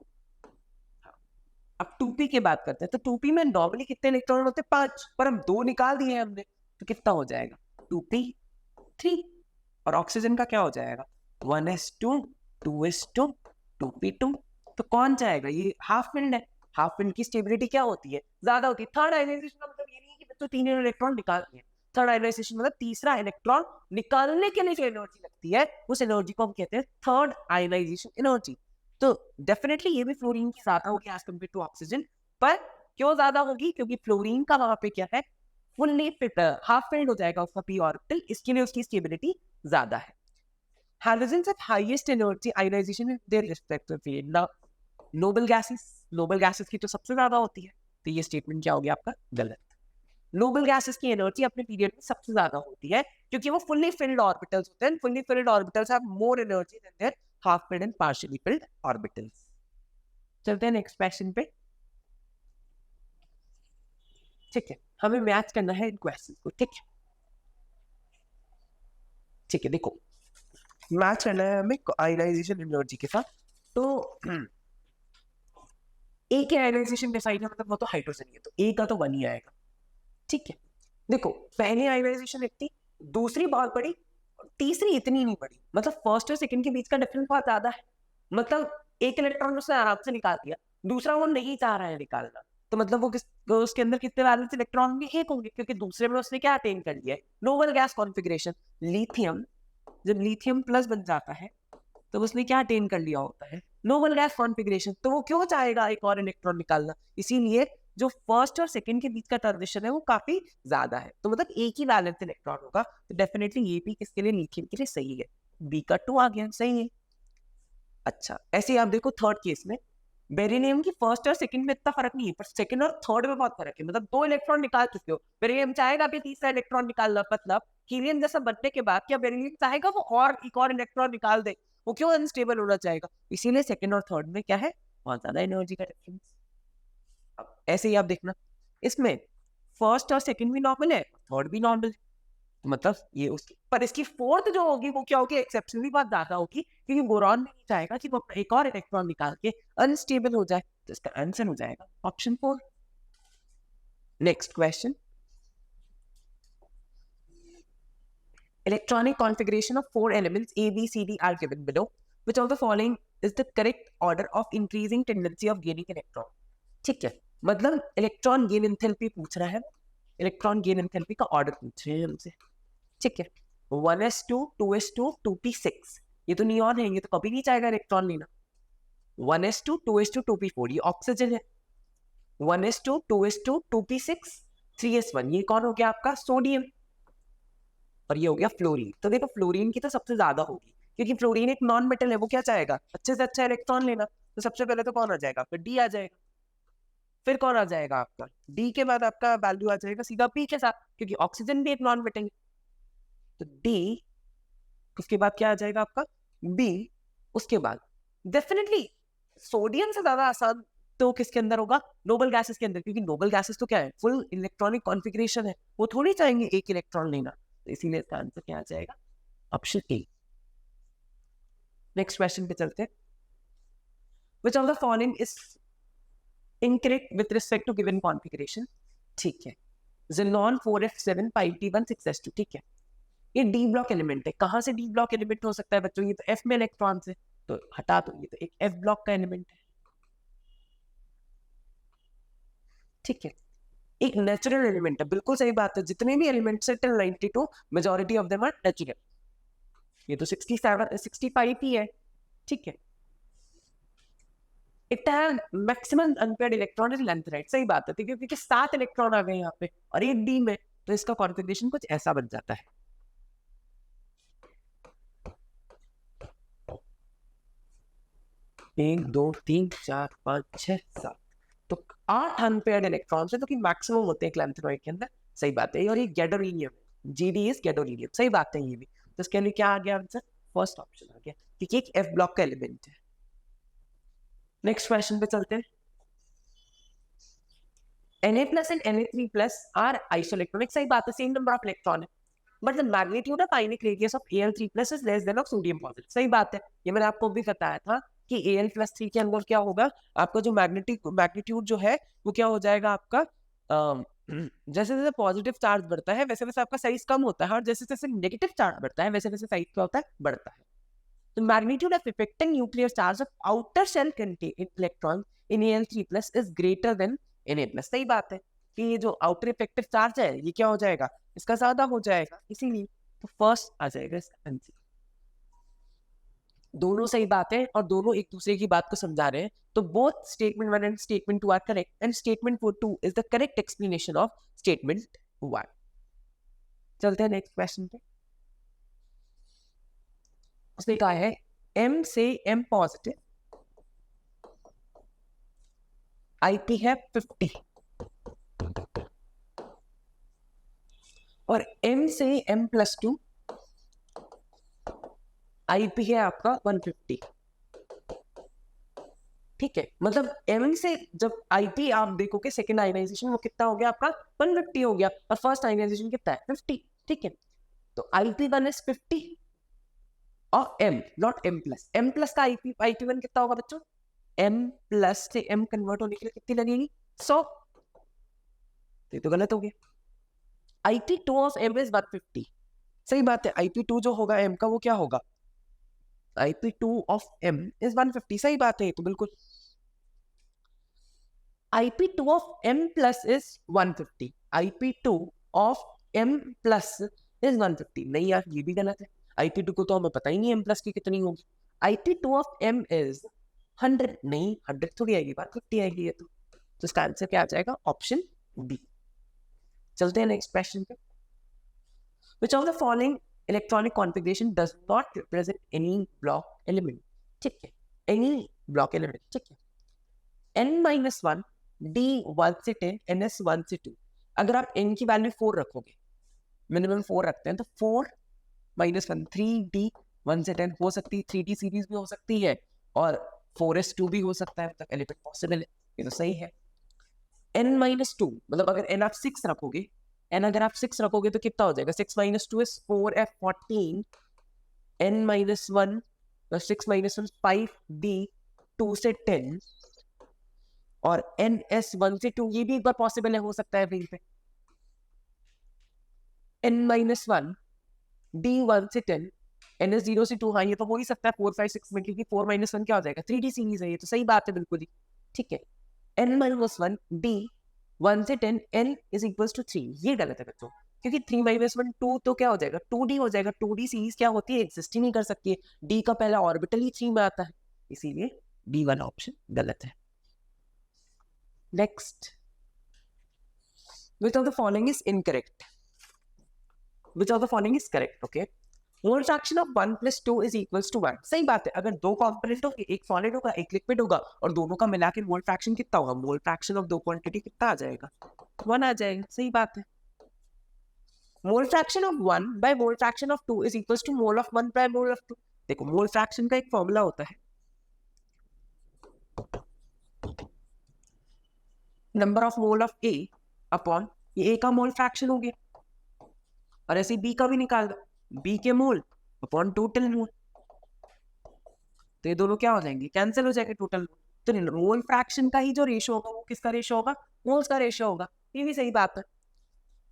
S1: अब 2p की बात करते हैं, तो 2p में नॉर्मली कितने इलेक्ट्रॉन होते हैं? 5, पर हम 2 निकाल दिए हैं हमने, तो कितना हो जाएगा? 2p3। और ऑक्सीजन का क्या हो जाएगा? 1s2 2s2 2p2। तो कौन जाएगा? ये हाफ फिल्ड है, हाफ फिल्ड की स्टेबिलिटी क्या होती है? ज्यादा होती है। थर्ड आयोनाइजेशन का मतलब ये नहीं है कि बच्चों 3 इलेक्ट्रॉन निकाल दिए। थर्ड आयोनाइजेशन मतलब तीसरा इलेक्ट्रॉन निकालने के लिए जो एनर्जी लगती है उस एनर्जी को हम कहते हैं थर्ड आयोनाइजेशन एनर्जी। तो डेफिनेटली ये भी फ्लोरीन की ज्यादा होगी एज कम्पेयर टू ऑक्सीजन। पर क्यों ज्यादा होगी? क्योंकि फ्लोरीन का वहां पे क्या है? फुल्ली हाफ फिल्ड हो जाएगा उसका p ऑर्बिटल, इसके लिए उसकी स्टेबिलिटी ज्यादा है। Halogens have highest energy ionization in their respective field। Now, noble gases की तो सबसे ज्यादा होती है, तो ये स्टेटमेंट क्या हो गया आपका? गलत। नोबल गैसेस की एनर्जी अपने पीरियड में सबसे ज्यादा होती है क्योंकि वो फुल्ली फिल्ड ऑर्बिटल्स होते हैं। Fully filled orbitals have more energy than their half filled and partially filled orbitals. चलते हैं नेक्स्ट क्वेश्चन पे। ठीक है, हमें मैच करना है इन क्वेश्चन को। ठीक है, देखो मैच करना है हमें आयनाइजेशन एनर्जी के साथ। तो ए के आयनाइजेशन डिसाइड है, मतलब वो तो हाइड्रोजन है, तो ए का तो 1 ही आएगा। ठीक है, देखो पहली आयनाइजेशन इतनी, दूसरी बहुत बड़ी, तीसरी इतनी नहीं बड़ी, मतलब फर्स्ट और सेकंड के बीच का डिफरेंस बहुत ज्यादा है। मतलब एक इलेक्ट्रॉन उसने आराम से निकाल दिया, दूसरा वो नहीं चाह रहा है निकालना, तो मतलब वो उसके अंदर कितने वैलेंस इलेक्ट्रॉन होंगे? 1 होंगे, क्योंकि दूसरे में उसने क्या अटेन कर लिया है? Noble gas configuration. लिथियम, जब लिथियम प्लस बन जाता है तो उसने क्या अटेन कर लिया होता है? Noble gas configuration. तो वो क्यों चाहेगा एक और इलेक्ट्रॉन निकालना? इसीलिए जो फर्स्ट और सेकंड के बीच का ट्रांजिशन है वो काफी ज्यादा है, तो मतलब एक ही वैलेंस इलेक्ट्रॉन होगा, तो डेफिनेटली ये भी किसके लिए? लिथियम के लिए सही है। बी का 2 आ गया, सही है। अच्छा, ऐसे ही आप देखो थर्ड केस में, बेरिलियम की फर्स्ट और सेकंड में इतना फर्क नहीं है, पर सेकंड और थर्ड में बहुत फर्क है। मतलब 2 इलेक्ट्रॉन निकाल चुके हो, बेरिलियम चाहेगा भी तीसरा इलेक्ट्रॉन निकालना, मतलब हीलियम जैसा बनने के बाद क्या बेरिलियम चाहेगा वो और एक और इलेक्ट्रॉन निकाल दे? वो क्यों अनस्टेबल होना चाहेगा? इसीलिए सेकंड और थर्ड में क्या है? बहुत ज्यादा एनर्जी का डिफरेंस। अब ऐसे ही आप देखना, इसमें फर्स्ट और सेकंड भी नॉर्मल है, थर्ड भी नॉर्मल है, मतलब ये उसकी, पर इसकी फोर्थ जो होगी वो क्या होगी? एक्सेप्शनली बहुत ज्यादा होगी, क्योंकि बोरॉन नहीं चाहेगा कि वो एक और इलेक्ट्रॉन निकाल के अनस्टेबल हो जाए, तो इसका आंसर हो जाएगा option 4। Next question, electronic configuration of 4 elements A, B, C, D are given below. Which of the following is the correct order of increasing tendency of gaining electron? ठीक है, मतलब इलेक्ट्रॉन गेन एंथैल्पी पूछ रहा है, electron gain enthalpy का order पूछ रहे हैं हमसे। ठीक है, 1s2 2s2 2p6, ये तो नियॉन है, ये तो कभी नहीं चाहेगा इलेक्ट्रॉन लेना। 1s2 2s2 2p4, ये ऑक्सीजन है। 1s2 2s2 2p6 3s1, ये कौन हो गया आपका? सोडियम। और ये हो गया फ्लोरीन। तो देखो फ्लोरीन की तो सबसे ज्यादा होगी, क्योंकि फ्लोरीन एक नॉन मेटल है, वो क्या चाहेगा? अच्छे से अच्छा इलेक्ट्रॉन लेना। तो सबसे पहले तो कौन आ जाएगा? फिर डी आ जाएगा। फिर कौन आ जाएगा आपका? डी के बाद आपका वैल्यू आ जाएगा सीधा पी के साथ, क्योंकि ऑक्सीजन भी एक नॉन मेटल है। तो डी, उसके बाद क्या आ जाएगा आपका? बी, उसके बाद डेफिनेटली सोडियम से ज्यादा आसान तो किसके अंदर होगा? नोबल गैसेस के अंदर, क्योंकि नोबल गैसेस तो क्या है? फुल इलेक्ट्रॉनिक कॉन्फ़िगरेशन है, वो थोड़ी चाहेंगे एक इलेक्ट्रॉन लेना। तो इसीलिए इसका आंसर क्या आ जाएगा? Option A. नेक्स्ट क्वेश्चन पे चलते हैं। Which of the following is incorrect with respect to given configuration? ठीक है, Xenon 4f7 pi-t1 6s2, ठीक है, ये डी ब्लॉक एलिमेंट है। कहां से डी ब्लॉक एलिमेंट हो सकता है बच्चों? ये तो एफ में इलेक्ट्रॉन से, तो हटा दो, ये तो एक एफ ब्लॉक का एलिमेंट है। ठीक है, एक नेचुरल एलिमेंट है, बिल्कुल सही बात है। जितने भी एलिमेंट्स है till 92 majority of them are natural. ये तो 67 65 ही है। ठीक है, it has maximum unpaired electronic length, right? सही बात है, क्योंकि 7 इलेक्ट्रॉन आ गए यहाँ पे और एक डी में, तो इसका कॉन्फ़िगरेशन कुछ ऐसा बन जाता है। 1 2 3 4 5 6 7, तो 8 अनपेयर्ड इलेक्ट्रॉन्स है, तो कि मैक्सिमम होते हैं क्लैंथेनॉइड के अंदर। सही बात है, और ये गैडोलीनियम है, जीडी इज गैडोलीनियम। सही बात है ये भी। तो इसके लिए क्या आ गया आंसर? फर्स्ट ऑप्शन आ गया, क्योंकि एक एफ ब्लॉक का एलिमेंट है। नेक्स्ट क्वेश्चन पे चलते हैं। Na plus and Na3 plus are isoelectronic. सही बात है, सेम नंबर ऑफ इलेक्ट्रॉन है, but the magnitude of ionic radius of Al3+ is less than of sodium positive. सही बात है, ये मैंने आपको भी बताया था कि Al+3 के अंदर क्या होगा? आपका जो मैग्नीट्यूड जो है वो क्या हो जाएगा आपका? जैसे जैसे पॉजिटिव चार्ज बढ़ता है वैसे वैसे आपका साइज कम होता है, और जैसे जैसे नेगेटिव चार्ज बढ़ता है वैसे वैसे साइज क्या होता है? बढ़ता है। The magnitude of effective nuclear charge of outer shell contained electrons in Al3+ is greater than Na+। सही बात है कि ये जो आउटर इफेक्टिव चार्ज है ये क्या हो जाएगा? इसका ज्यादा हो जाएगा, इसीलिए तो फर्स्ट आ जाएगा इसका आंसर। दोनों सही बात है और दोनों एक दूसरे की बात को समझा रहे हैं, तो both statement 1 and statement 2 are correct, and statement 2 is the correct explanation of statement 1। चलते हैं नेक्स्ट क्वेश्चन पे। उसने कहा है M से M पॉजिटिव, IP है 50, और M से M+2 IP है आपका 150। ठीक है, मतलब M से जब IP आप देखोगे सेकेंड आयनाइजेशन वो कितना हो गया आपका? 150 हो गया, और फर्स्ट आयनाइजेशन कितना है? 50। ठीक है, तो IP1 is 50 और M नॉट M+, का IP1 कितना होगा बच्चों? M+ से M कन्वर्ट होने के लिए कितनी लगेगी? 100। ये तो गलत हो गया। IP2 of M is 150। सही बात है, IP2 जो होगा M का वो क्या होगा? IP2 of M is 150। सही बात है, तो बिल्कुल IP2 of M plus is 150. IP2 of M plus is 150. नहीं यार, ये भी गलत है. IP2 को तो हमें पता ही नहीं M plus की कितनी होगी. IP2 of M is 100. नहीं, 100 थोड़ी आएगी, 150 आएगी ये तो इसका आंसर क्या आ जाएगा? Option B. चलते हैं नेक्स्ट क्वेश्चन पे. Which of the following electronic configuration does not represent any block element? ठीक है, any block element. ठीक है. n-1 d 1 से 10 ns 1 से 2. अगर आप n की वैल्यू 4 रखोगे, मिनिमम 4 रखते हैं, तो 4 - 1 3d 1 से 10 हो सकती है, 3d सीरीज भी हो सकती है और 4s2 भी हो सकता है, मतलब एलिमेंट पॉसिबल है. ये तो सही है. n-2 मतलब अगर n आप 6 रखोगे, n अगर आप 6 रखोगे तो कितना हो जाएगा? 6 - 2 is 4f14. n-1 plus 6 - 1 5d 2 से 10 और ns 1 से 2 ये भी एक बार पॉसिबल है, हो सकता है फिर पे. n-1 d 1 से 10 ns 0 से 2. हाँ, ये तो हो ही सकता है 4 5 6 में, क्योंकि 4 - 1 क्या हो जाएगा? 3d सीरीज है, ये तो सही बात है बिल्कुल ही. ठीक है. n-1 d 1 से 10 n is equals to 3. ये गलत है बच्चों, क्योंकि 3 - 1 2 तो क्या हो जाएगा? 2d हो जाएगा. 2d सीरीज क्या होती है? एग्जिस्ट ही नहीं कर सकती है. d का पहला ऑर्बिटल ही 3 में आता है, इसीलिए d वाला ऑप्शन गलत है. Next. Which of the following is incorrect? Which of the following is correct? Okay. Mole fraction of 1 + 2 is equals to 1. सही बात है. अगर दो कंपोनेंट होंगे, एक सॉलिड होगा एक लिक्विड होगा, और दोनों का मिला के मोल फ्रैक्शन कितना होगा? मोल फ्रैक्शन ऑफ दो क्वांटिटी कितना आ जाएगा? 1 आ जाएगा. सही बात है. मोल fraction of 1 by mole fraction of 2 is equals to mole of 1 by mole of 2. देखो, मोल फ्रैक्शन का एक फॉर्मूला होता है, number of mole of A upon ये A का मोल फ्रैक्शन हो गया, और ऐसे B का भी निकाल दो, B के मोल अपॉन टोटल मोल. तो ये दोनों क्या हो जाएंगे? कैंसिल हो जाएंगे टोटल मोल. तो मोल फ्रैक्शन का ही जो रेशियो होगा वो किसका रेशियो होगा? मोल्स का रेशियो होगा. ये भी सही बात है.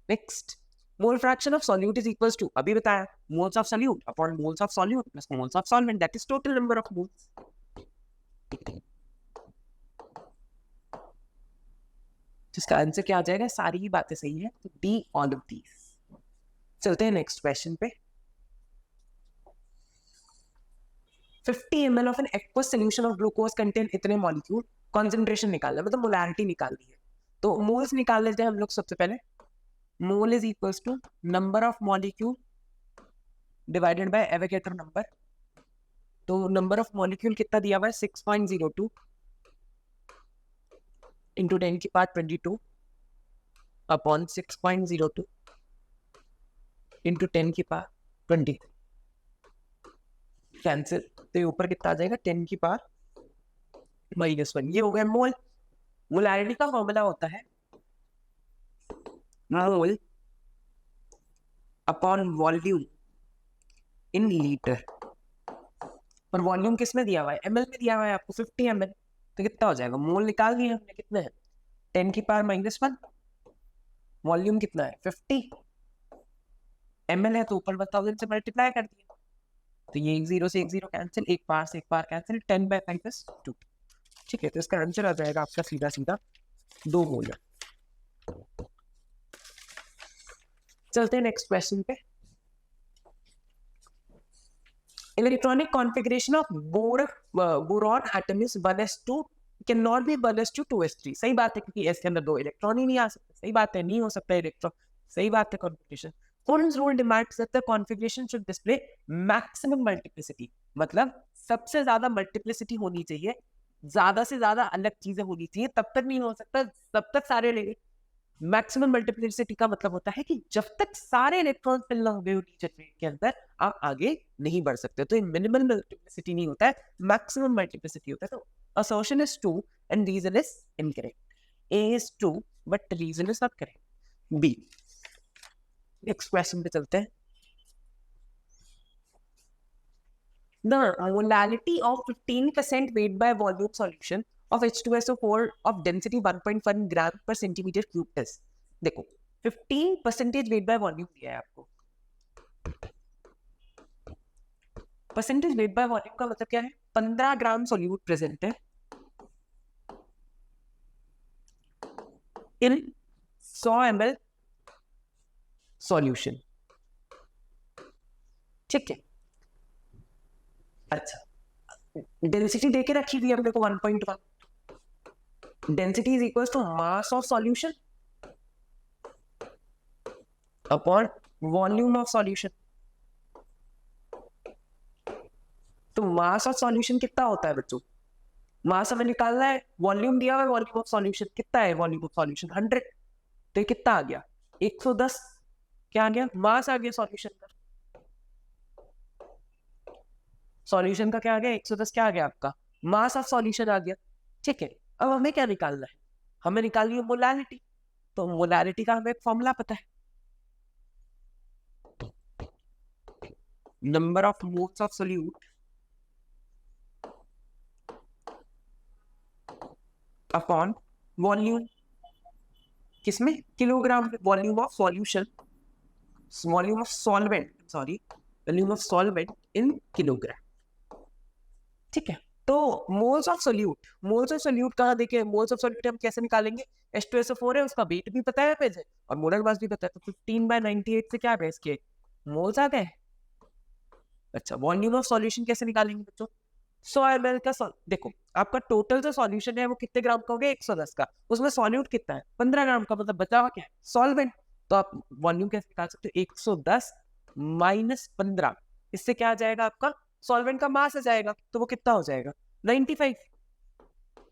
S1: Next. Mole fraction of solute is equals to, अभी बताया, moles of solute upon moles of solute plus moles of solvent, that is total number of moles. जिसका आंसर क्या आ जाएगा? सारी ही बातें सही है, तो डी ऑल ऑफ दीज. चलते हैं नेक्स्ट क्वेश्चन पे. 50 ml of an aqueous solution of glucose contain इतने मॉलिक्यूल. कॉन्सेंट्रेशन निकालना मतलब मोलैरिटी निकालनी है, तो मोल्स निकाल लेते हैं हम लोग सबसे पहले. Mole is equals to number of molecule divided by Avogadro number. तो नंबर ऑफ मॉलिक्यूल कितना दिया हुआ है? 6.02 इंटू 10 की पावर 22 अपॉन 6.02 इंटू 10 की पावर 20. कैंसिल, तो ऊपर कितना आ जाएगा? 10 की पावर -1. ये हो गया मोल. मोलैरिटी का फॉर्मूला होता है mole upon volume in litre. पर वॉल्यूम किस में दिया हुआ है? ml में दिया हुआ है आपको, 50 ml. तो कितना हो जाएगा? मोल निकाल दिए हमने, कितने हैं? 10 की पावर -1. वॉल्यूम कितना है? 50 ml है, तो ऊपर 1000 से मल्टीप्लाई कर दिया. तो ये 1 0 से 1 0 कैंसिल, एक पार से एक पार कैंसिल, 10/5 + 2. ठीक है, तो इसका आंसर आ जाएगा आपका सीधा सीधा 2 मोल. चलते हैं नेक्स्ट क्वेश्चन पे. Electronic configuration of boron atom is 1s2 can not be 1s2 2s3. सही बात है, क्योंकि s के अंदर 2 इलेक्ट्रॉन ही नहीं आ सकते. सही बात है, नहीं हो सकता इलेक्ट्रॉन. सही बात है. Configuration Cohen's rule demands that the configuration should display maximum multiplicity. मतलब सबसे ज्यादा मल्टीप्लिसिटी होनी चाहिए, ज्यादा से ज्यादा अलग चीजें होनी चाहिए, तब तक नहीं हो सकता, तब तक सारे लेंगे. मैक्सिमम मल्टीप्लिसिटी का मतलब होता है कि जब तक सारे इलेक्ट्रॉन फिल ना हो गए नीचे ट्रेन के अंदर, आप आगे नहीं बढ़ सकते. तो ये मिनिमल मल्टीप्लिसिटी नहीं होता है, मैक्सिमम मल्टीप्लिसिटी होता है. तो assertion is true and reason is incorrect. A is true but reason is not correct. B. Next question पे चलते हैं. The molality of 15% weight by volume solution of H2SO4 of density 1.1 gram per centimeter cube is. देखो, 15% weight by volume दिया है आपको. Percentage weight by volume का मतलब क्या है? 15 ग्राम सोल्यूट प्रेजेंट है in 100 ml सॉल्यूशन। ठीक है, अच्छा डेंसिटी देके रखी हुई है अपने को 1.1, density is equal to mass of solution upon volume of solution. तो मास ऑफ सॉल्यूशन कितना होता है बच्चों, मास हमें निकालना है, वॉल्यूम दिया हुआ है, वॉल्यूम ऑफ सॉल्यूशन कितना है, वॉल्यूम ऑफ सॉल्यूशन 100, तो ये कितना आ गया 110, क्या आ गया, मास आ गया सॉल्यूशन का, सॉल्यूशन का क्या आ गया 110, क्या आ गया आपका मास ऑफ सॉल्यूशन आ गया। ठीक है, अब हमें क्या निकालना है, हमें निकालनी है मोलारिटी, तो मोलारिटी का हमें फॉर्मूला पता है, number of moles of solute upon volume, किसमें, किलोग्राम में, volume of solution, volume of solvent, sorry volume of solvent in kilogram. ठीक है, तो moles of solute, moles of solute कहाँ देखे, मोल्स ऑफ सोल्यूट हम कैसे निकालेंगे, H2SO4 है, उसका वेट भी पता है मुझे और मोलर मास भी पता है, तो 15/98 से क्या है इसके मोल्स आ गए। अच्छा, वॉल्यूम ऑफ सॉल्यूशन कैसे निकालेंगे बच्चों, 100 ml का देखो आपका टोटल जो सॉल्यूशन है वो कितने ग्राम का हो गया 110 का, उसमें सॉल्यूट कितना है 15 ग्राम का, मतलब बचा हुआ क्या है सॉल्वेंट, तो आप वॉल्यूम कैसे निकाल सकते हो 110 माइनस 15, इससे क्या आ जाएगा आपका सॉल्वेंट का मास आ जाएगा, तो वो कितना हो जाएगा 95, तो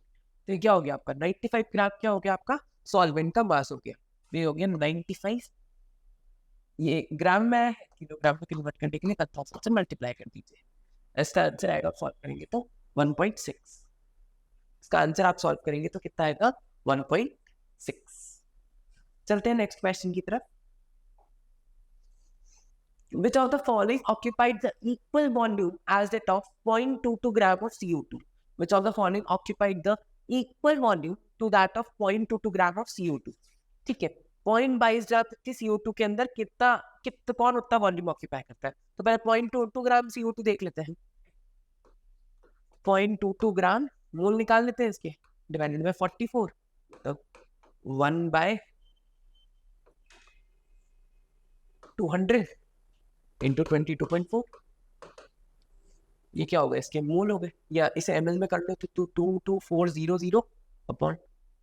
S1: ये क्या हो गया आपका 95 ग्राम, क्या हो गया आपका सॉल्वेंट का मास हो गया, ये हो गया 95, ये ग्राम में है, किलोग्राम में कन्वर्ट करने के लिए 1000 से मल्टीप्लाई कर दीजिए, इसका आंसर आएगा सॉल्व करेंगे तो 1.6, इसका आंसर आप सॉल्व करेंगे तो कितना आएगा 1.6। चलते हैं नेक्स्ट क्वेश्चन की तरफ, which of the following occupied the equal volume as that of 0.22 gram of CO2, which of the following occupied the equal volume to that of 0.22 gram of CO2, ठीक है 0.22 ग्राम की CO2 के अंदर कितना कौन उतना वॉल्यूम ऑक्यूपाई करता है, तो पहले 0.22 ग्राम CO2 देख लेते हैं, 0.22 ग्राम मोल निकाल लेते हैं इसके, डिवाइडेड बाय 44, तो 1/200 इंटू 22.4, ये क्या हो गया इसके मोल हो गए, या इसे ml में कर लो तो 22400 अपॉन,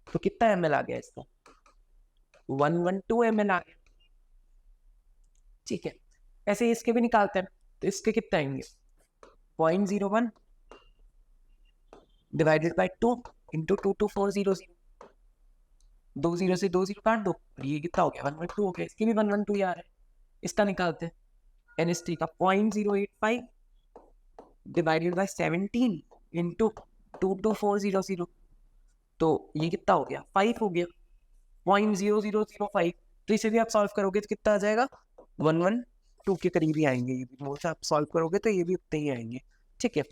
S1: तो कितना ml आ गया इसका 112 ml आ गया। ठीक है, ऐसे ही इसके भी निकालते हैं, तो इसके कितना आएंगे 0.01 डिवाइडेड बाय 2 इंटू 22400, 20 से 20 काट दो, ये कितना हो गया 112 हो गया, इसके भी 112 यार है, इसका निकालते हैं NST का 0.085 डिवाइडेड बाय 17 इंटू 22400, तो ये कितना हो गया 5 हो गया 0.0005, तो इसे भी आप सॉल्व करोगे तो कितना आ जाएगा 112 के करीब ही आएंगे, ये भी मोल्स आप सॉल्व करोगे तो ये भी उतने ही आएंगे। ठीक है,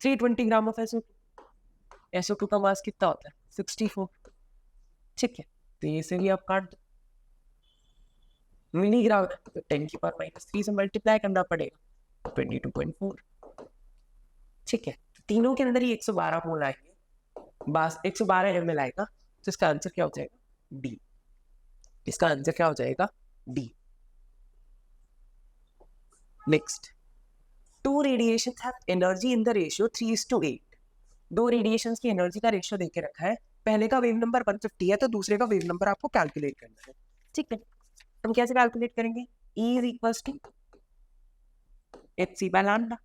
S1: 320 ग्राम ऑफ SO2 का मास कितना होता है 64, ठीक है, तो ये से भी आप काट दो, मिलीग्राम है तो 10⁻³ से मल्टीप्लाई करना पड़ेगा 22.4, ठीक है, तीनों के अंदर ही 112 मोल आएंगे, बस 112 ml आएगा, तो इसका आंसर क्या हो जाएगा डी, इसका आंसर क्या हो जाएगा D. Next, 2 radiations have energy in the ratio 3:8, दो रेडिएशंस की एनर्जी का रेशियो देके रखा है, पहले का वेव नंबर 150 है तो दूसरे का वेव नंबर आपको कैलकुलेट करना है। ठीक है, हम कैसे कैलकुलेट करेंगे, E is equals to hc by lambda,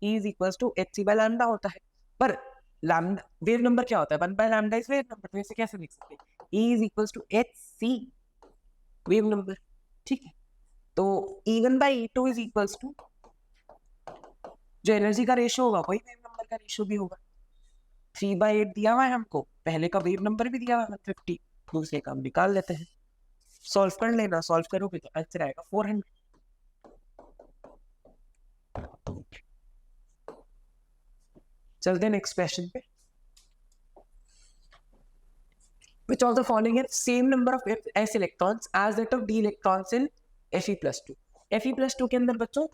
S1: E is equals to hc by lambda होता है, पर लैम्डा वेव नंबर क्या होता है 1 by lambda is wave number, तो इसे कैसे लिख सकते हैं E is equals to hc wave number. ठीक है, तो E1 by E2 is equals to जो एनर्जी का रेशियो होगा वही वेव नंबर का रेशियो भी होगा, 3/8 दिया हुआ है हमको, पहले का वेव नंबर भी दिया हुआ है 150, दूसरे का हम निकाल लेते हैं, सॉल्व कर लेना, सॉल्व करोगे तो आंसर आएगा 400। चलते हैं नेक्स्ट क्वेश्चन पे, which of the following have same number of s electrons as that of d electrons in Fe+2, Fe+2 के अंदर बच्चों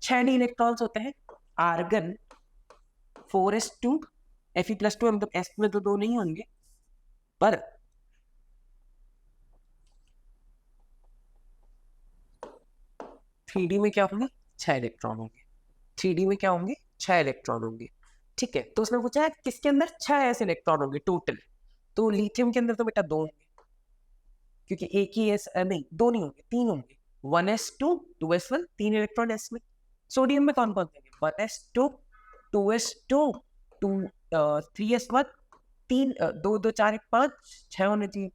S1: 6 d इलेक्ट्रॉन्स होते हैं, आर्गन 4s2, Fe+2 मतलब s में तो 2 नहीं होंगे, पर 3D में क्या होंगे 6 इलेक्ट्रॉन होंगे, 3D में क्या होंगे 6 इलेक्ट्रॉन होंगे। ठीक है, तो उसने पूछा है किसके अंदर 6 ऐसे इलेक्ट्रॉन होंगे टोटल, तो लिथियम के अंदर तो बेटा 2 होंगे, क्योंकि एक ही एस नहीं 2 नहीं होंगे 3 होंगे, 1s2 2s1 3 इलेक्ट्रॉन एस में। सोडियम में कौन कौन होंगे 1s2 2s2 2 3s1 3 2 2 4 1 5 6 होने चाहिए।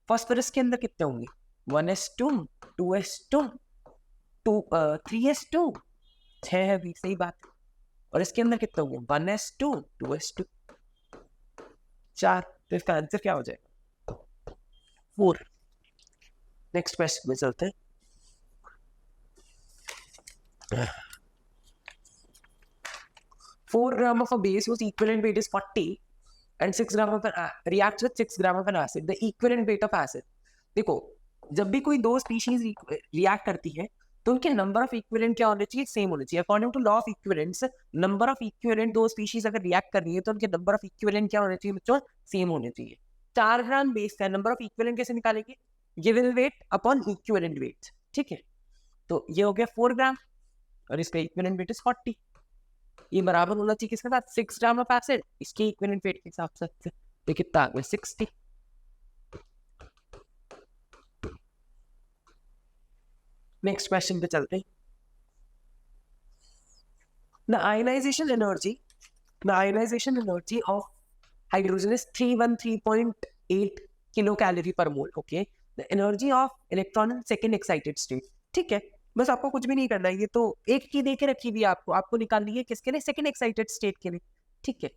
S1: फास्फोरस के अंदर कितने होंगे 1s2 2s2 2 3s2 6 है भी, सही बात है। और इसके अंदर कितने होंगे 1s2 2s2 4, तो इसका आंसर क्या हो जाएगा 4। नेक्स्ट क्वेश्चन में चलते हैं। 4 gram of a base whose equivalent weight is 40 and 6 gram of an reacts with 6 gram of an acid. The equivalent weight of acid. देखो जब भी कोई दो स्पीशीज रिएक्ट करती है तो उनके नंबर ऑफ इक्विवेलेंट क्या होने चाहिए सेम होने चाहिए। According to law of equivalence number of equivalent दो स्पीशीज अगर रिएक्ट कर रही है तो उनके नंबर ऑफ इक्विवेलेंट क्या होने चाहिए बच्चों सेम होने चाहिए। 4 ग्राम बेस का नंबर ऑफ इक्विवेलेंट कैसे निकालेंगे given weight upon equivalent weight. ठीक है, तो ये हो गया 4 ग्राम और इसका इक्विवेलेंट वेट इज 40, ये बराबर होना चाहिए किसके साथ 6 ग्राम ऑफ एसिड, इसके इक्विवेलेंट वेट के हिसाब से तो कितना आ गया 60। नेक्स्ट क्वेश्चन पे चलते हैं। The ionization energy of hydrogen is 313.8 kilocalorie per mole. Okay, the energy of electron in second excited state. ठीक है, बस आपको कुछ भी नहीं करना है, ये तो एक की देके रखी हुई है, आपको निकालनी है किसके लिए सेकंड एक्साइटेड स्टेट के लिए। ठीक है,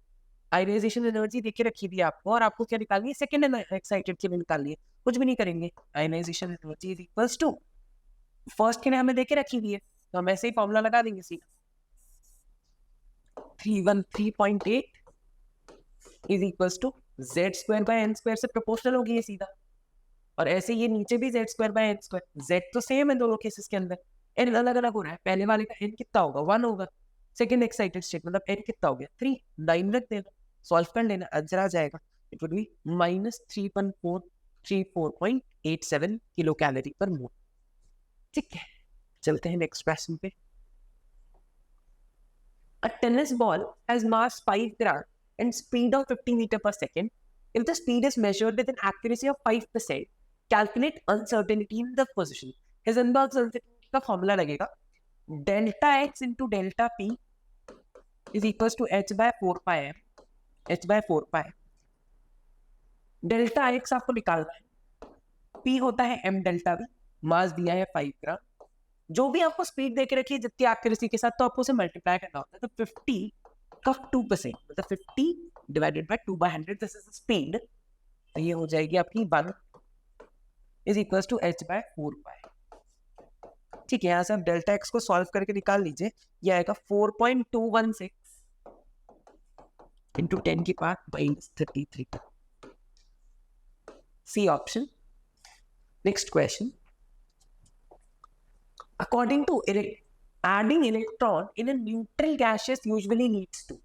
S1: आयनाइजेशन एनर्जी देके रखी हुई है आपको और आपको क्या निकालनी है सेकंड एक्साइटेड के लिए निकालनी है, कुछ भी नहीं करेंगे। Ionization energy is equals to first के लिए हमें देके रखी हुई है तो हम ऐसे ही फॉर्मूला लगा देंगे सीधा 313.8 is equals to z square by n square से प्रोपोर्शनल होगी ये सीधा, और ऐसे ये नीचे भी z square by n square, z तो सेम है दोनों केसेस के अंदर, n अलग अलग हो रहा है। पहले वाले का n कितना होगा 1 होगा, सेकंड एक्साइटेड स्टेट मतलब n कितना हो गया 3, 9 रख देना, सॉल्व कर लेना, आंसर आ जाएगा। It would be -3.434.87 kilo calorie पर मोल। ठीक है, चलते हैं नेक्स्ट क्वेश्चन पे। A tennis ball has mass 5 gram and speed of 50 meter per second. If the speed is measured with an accuracy of 5%, calculate uncertainty in the position. Heisenberg's uncertainty का formula लगेगा delta x into delta p is equals to h by 4 pi m, h by 4 pi। Delta x आपको निकालना है, p होता है m delta v, मास दिया है 5 ग्राम, जो भी आपको स्पीड देके रखी है जितनी एक्यूरेसी के साथ तो आपको उसे मल्टीप्लाई करना होता है, तो 50 का 2% मतलब 50 divided by 2/100 this is speed, तो ये हो जाएगी आपकी 1 is equals to h by 4 pi. ठीक है, यहाँ से आप डेल्टा x को सॉल्व करके निकाल लीजिए, ये आएगा 4.216 इंटू 10 की power -33, C option. Next question, according to adding electron in a neutral gaseous usually leads to।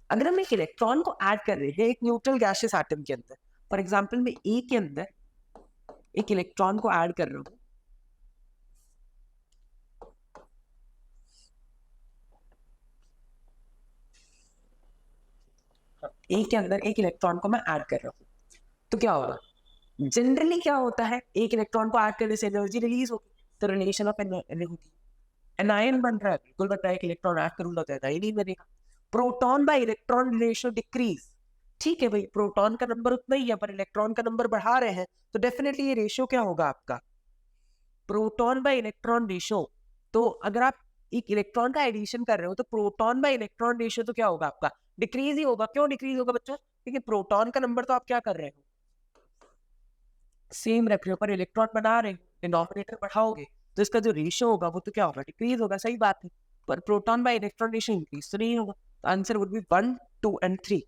S1: अगर हम एक इलेक्ट्रॉन को ऐड कर रहे हैं एक न्यूट्रल गैसियस एटम के अंदर, फॉर एग्जांपल मैं ए के अंदर एक इलेक्ट्रॉन को ऐड कर रहा हूं, ए के अंदर एक इलेक्ट्रॉन को मैं ऐड कर रहा हूं, तो क्या होगा जनरली क्या होता है एक इलेक्ट्रॉन को ऐड करने से एनर्जी रिलीज होगी, तो रिलेशन ऑफ एनर्जी होगी, एनायन बन रहा है, बिल्कुल बन रहा है, एक इलेक्ट्रॉन ऐड करूंगा तो एनायन ही बनेगा। Proton bye electron ratio decrease, ठीक है भाई प्रोटॉन का नंबर उतना ही है पर इलेक्ट्रॉन का नंबर बढ़ा रहे हैं, तो डेफिनेटली ये रेशियो क्या होगा आपका प्रोटॉन बाय इलेक्ट्रॉन रेशियो। तो अगर आप एक इलेक्ट्रॉन का एडिशन कर रहे हो तो प्रोटॉन बाय इलेक्ट्रॉन रेशियो तो क्या होगा आपका डिक्रीज ही होगा। क्यों डिक्रीज होगा बच्चों, क्योंकि प्रोटॉन का नंबर तो आप क्या कर रहे हो सेम रख रहे हो पर इलेक्ट्रॉन बना रहे हो, डिनोमिनेटर बढ़ाओगे तो इसका जो रेशियो होगा वो तो क्या होगा डिक्रीज होगा, सही बात है, पर proton bye electron ratio increase तो नहीं होगा, तो आंसर वुड बी 1, 2 and 3।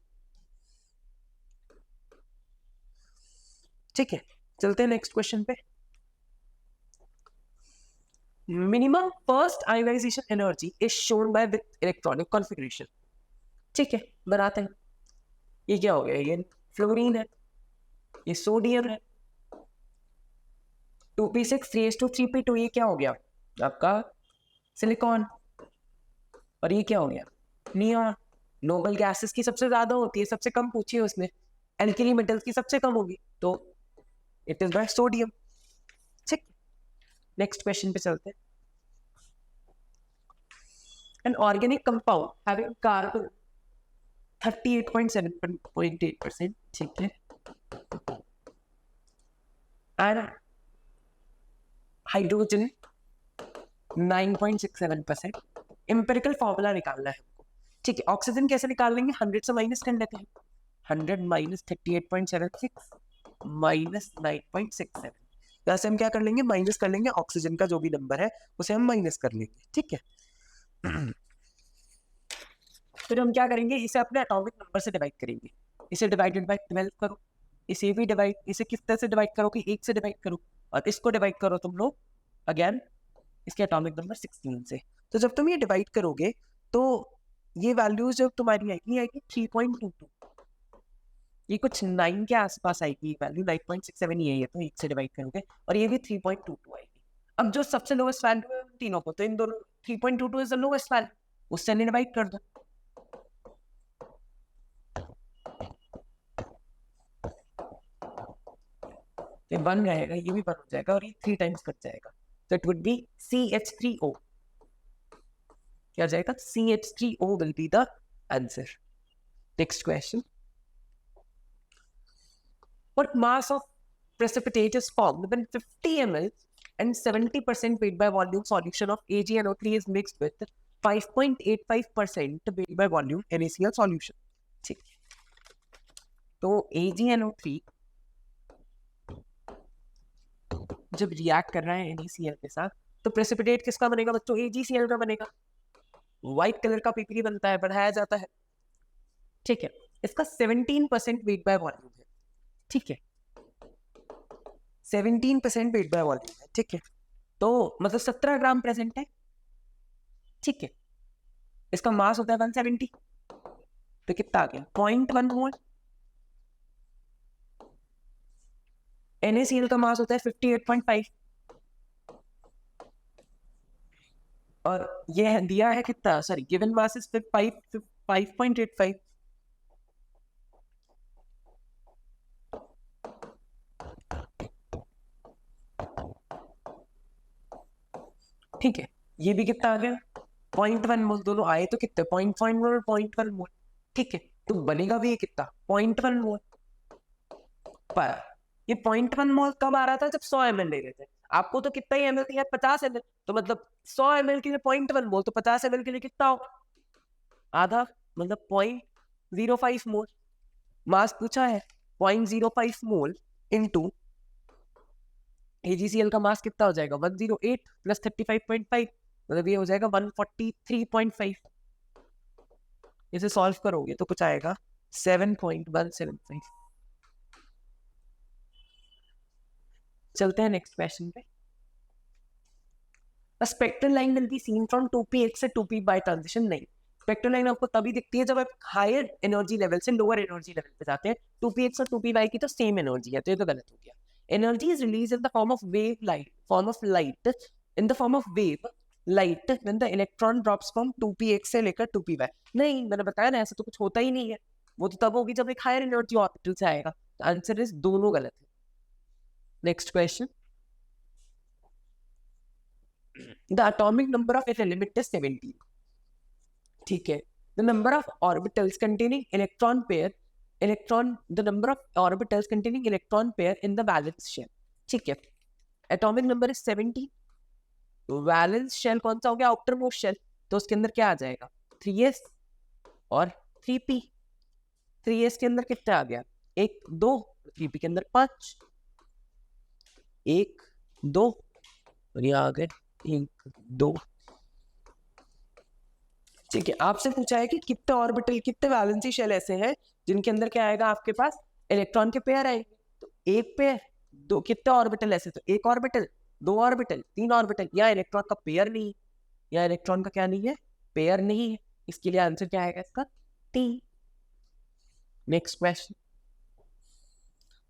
S1: ठीक है, चलते हैं नेक्स्ट क्वेश्चन पे। Minimum first ionization energy is shown by with electronic configuration. ठीक है, बनाते हैं। ये क्या हो गया, ये फ्लोरीन है, ये सोडियम है, 2p6 3s2 3p2, ये क्या हो गया आपका सिलिकॉन, और ये क्या हो गया, नियॉन। नोबल गैसेस की सबसे ज्यादा होती है, सबसे कम पूछी है उसने। एल्कली मेटल्स की सबसे कम होगी, तो इट इज बाय सोडियम। ठीक, नेक्स्ट क्वेश्चन पे चलते हैं। An organic compound having carbon 38.7.8%, ठीक है, एंड हाइड्रोजन 9.67%। एम्पिरिकल फॉर्मूला निकालना है हमको। ठीक है, ऑक्सीजन कैसे निकाल लेंगे, 100 से माइनस कर लेते हैं। 100 माइनस 38.76 माइनस 9.67, यहाँ से हम क्या कर लेंगे, माइनस कर लेंगे ऑक्सीजन का जो भी नंबर है उसे हम माइनस कर लेंगे। ठीक है, फिर हम क्या करेंगे, इसे अपने एटॉमिक नंबर से डिवाइड करेंगे। इसे डिवाइडेड बाय 12 करो, इसे भी डिवाइड, इसे किस तरह से डिवाइड करो कि 1 से डिवाइड करो, और इसको डिवाइड करो तुम लोग अगेन इसके एटॉमिक नंबर 16 से। तो जब तुम ये डिवाइड करोगे तो ये वैल्यूज जब तुम्हारी आएगी 3.22, ये कुछ 9 के आसपास आएगी वैल्यू, 9.67 ये है, तो 1 से डिवाइड करोगे, और ये भी 3.22 आएगी। अब जो सबसे लोएस्ट वैल्यू है तीनों को, तो इन दोनों 3.22 इज द लोएस्ट वैल्यू, उससे डिवाइड कर दो। ये बन रहेगा, ये भी बन हो जाएगा, और ये 3 टाइम्स कट जाएगा, तो इट वुड बी CH3O। क्या जाएगा, CH3O will be the answer. Next question. What mass of precipitate is formed when 50 ml and 70% weight by volume solution of AgNO3 is mixed with 5.85% weight by volume NaCl solution? ठीक, तो AgNO3 जब react कर रहा है NaCl के साथ, तो precipitate किसका बनेगा बच्चों, AgCl का बनेगा। व्हाइट कलर का पीपीटी बनता है, बढ़ाया जाता है। ठीक है, इसका 17% वेट बाय वॉल्यूम है। ठीक है, 17% वेट बाय वॉल्यूम है। ठीक है, तो मतलब 17 ग्राम प्रेजेंट है। ठीक है, इसका मास होता है 170, तो कितना आ गया, 0.1 मोल। NaCl का मास होता है 58.5, और ये दिया है कितना, सॉरी गिवन मास इज 5.85। ठीक है, ये भी कितना आ गया, 0.1 मोल। दोनों आए तो कितने, 0.1 मोल और 0.1 मोल। ठीक है, तो बनेगा भी ये कितना, 0.1 मोल। पर ये 0.1 मोल कब आ रहा था, जब 100 ml ले रहे थे। आपको तो कितना ही ml दिया, 50 ml, तो मतलब 100 ml के लिए 0.1 मोल, तो 50 ml के लिए कितना होगा, आधा, मतलब 0.05 मोल। मास पूछा है 0.05 मोल इंटू AgCl का मास कितना हो जाएगा, 108 प्लस 35.5, मतलब ये हो जाएगा 143.5। इसे सॉल्व करोगे तो कुछ आएगा 7.175। चलते हैं नेक्स्ट क्वेश्चन पे। A spectral line will be seen from 2px से 2p by transition। नहीं, स्पेक्ट्रल लाइन आपको तभी दिखती है जब आप हायर एनर्जी लेवल से लोअर एनर्जी लेवल पे जाते हैं। 2px और 2py की तो सेम एनर्जी है, तो ये तो गलत हो गया। Energy is release in the form of wave light, form of light, in the form of wave light when the electron drops from 2px से लेकर 2py। नहीं, मैंने बताया ना, ऐसा तो कुछ होता ही नहीं है, वो तो तब होगी जब एक हायर एनर्जी ऑर्बिटल से आएगा। तो आंसर इज दोनों गलत है। Next question, the atomic number of an element is 17। ठीक है, the number of orbitals containing electron pair the number of orbitals containing electron pair in the valence shell। ठीक है, atomic number is 17, valence shell कौन सा हो गया, outer most shell, तो उसके अंदर क्या आ जाएगा, 3s और 3p। 3s के अंदर कितना आ गया, 1 2, 3p के अंदर 5, 1 2, और ये आ गए 1 2। ठीक है, आपसे पूछा है कि कितने ऑर्बिटल, कितने वैलेंसी शेल ऐसे हैं जिनके अंदर क्या आएगा आपके पास, इलेक्ट्रॉन के पेयर आएंगे। तो एक पेयर, दो, कितने ऑर्बिटल ऐसे, तो 1 ऑर्बिटल, 2 ऑर्बिटल, 3 ऑर्बिटल, या इलेक्ट्रॉन का पेयर नहीं है, या इलेक्ट्रॉन का क्या नहीं है, पेयर नहीं है। इसके लिए आंसर क्या आएगा इसका, T। Next question,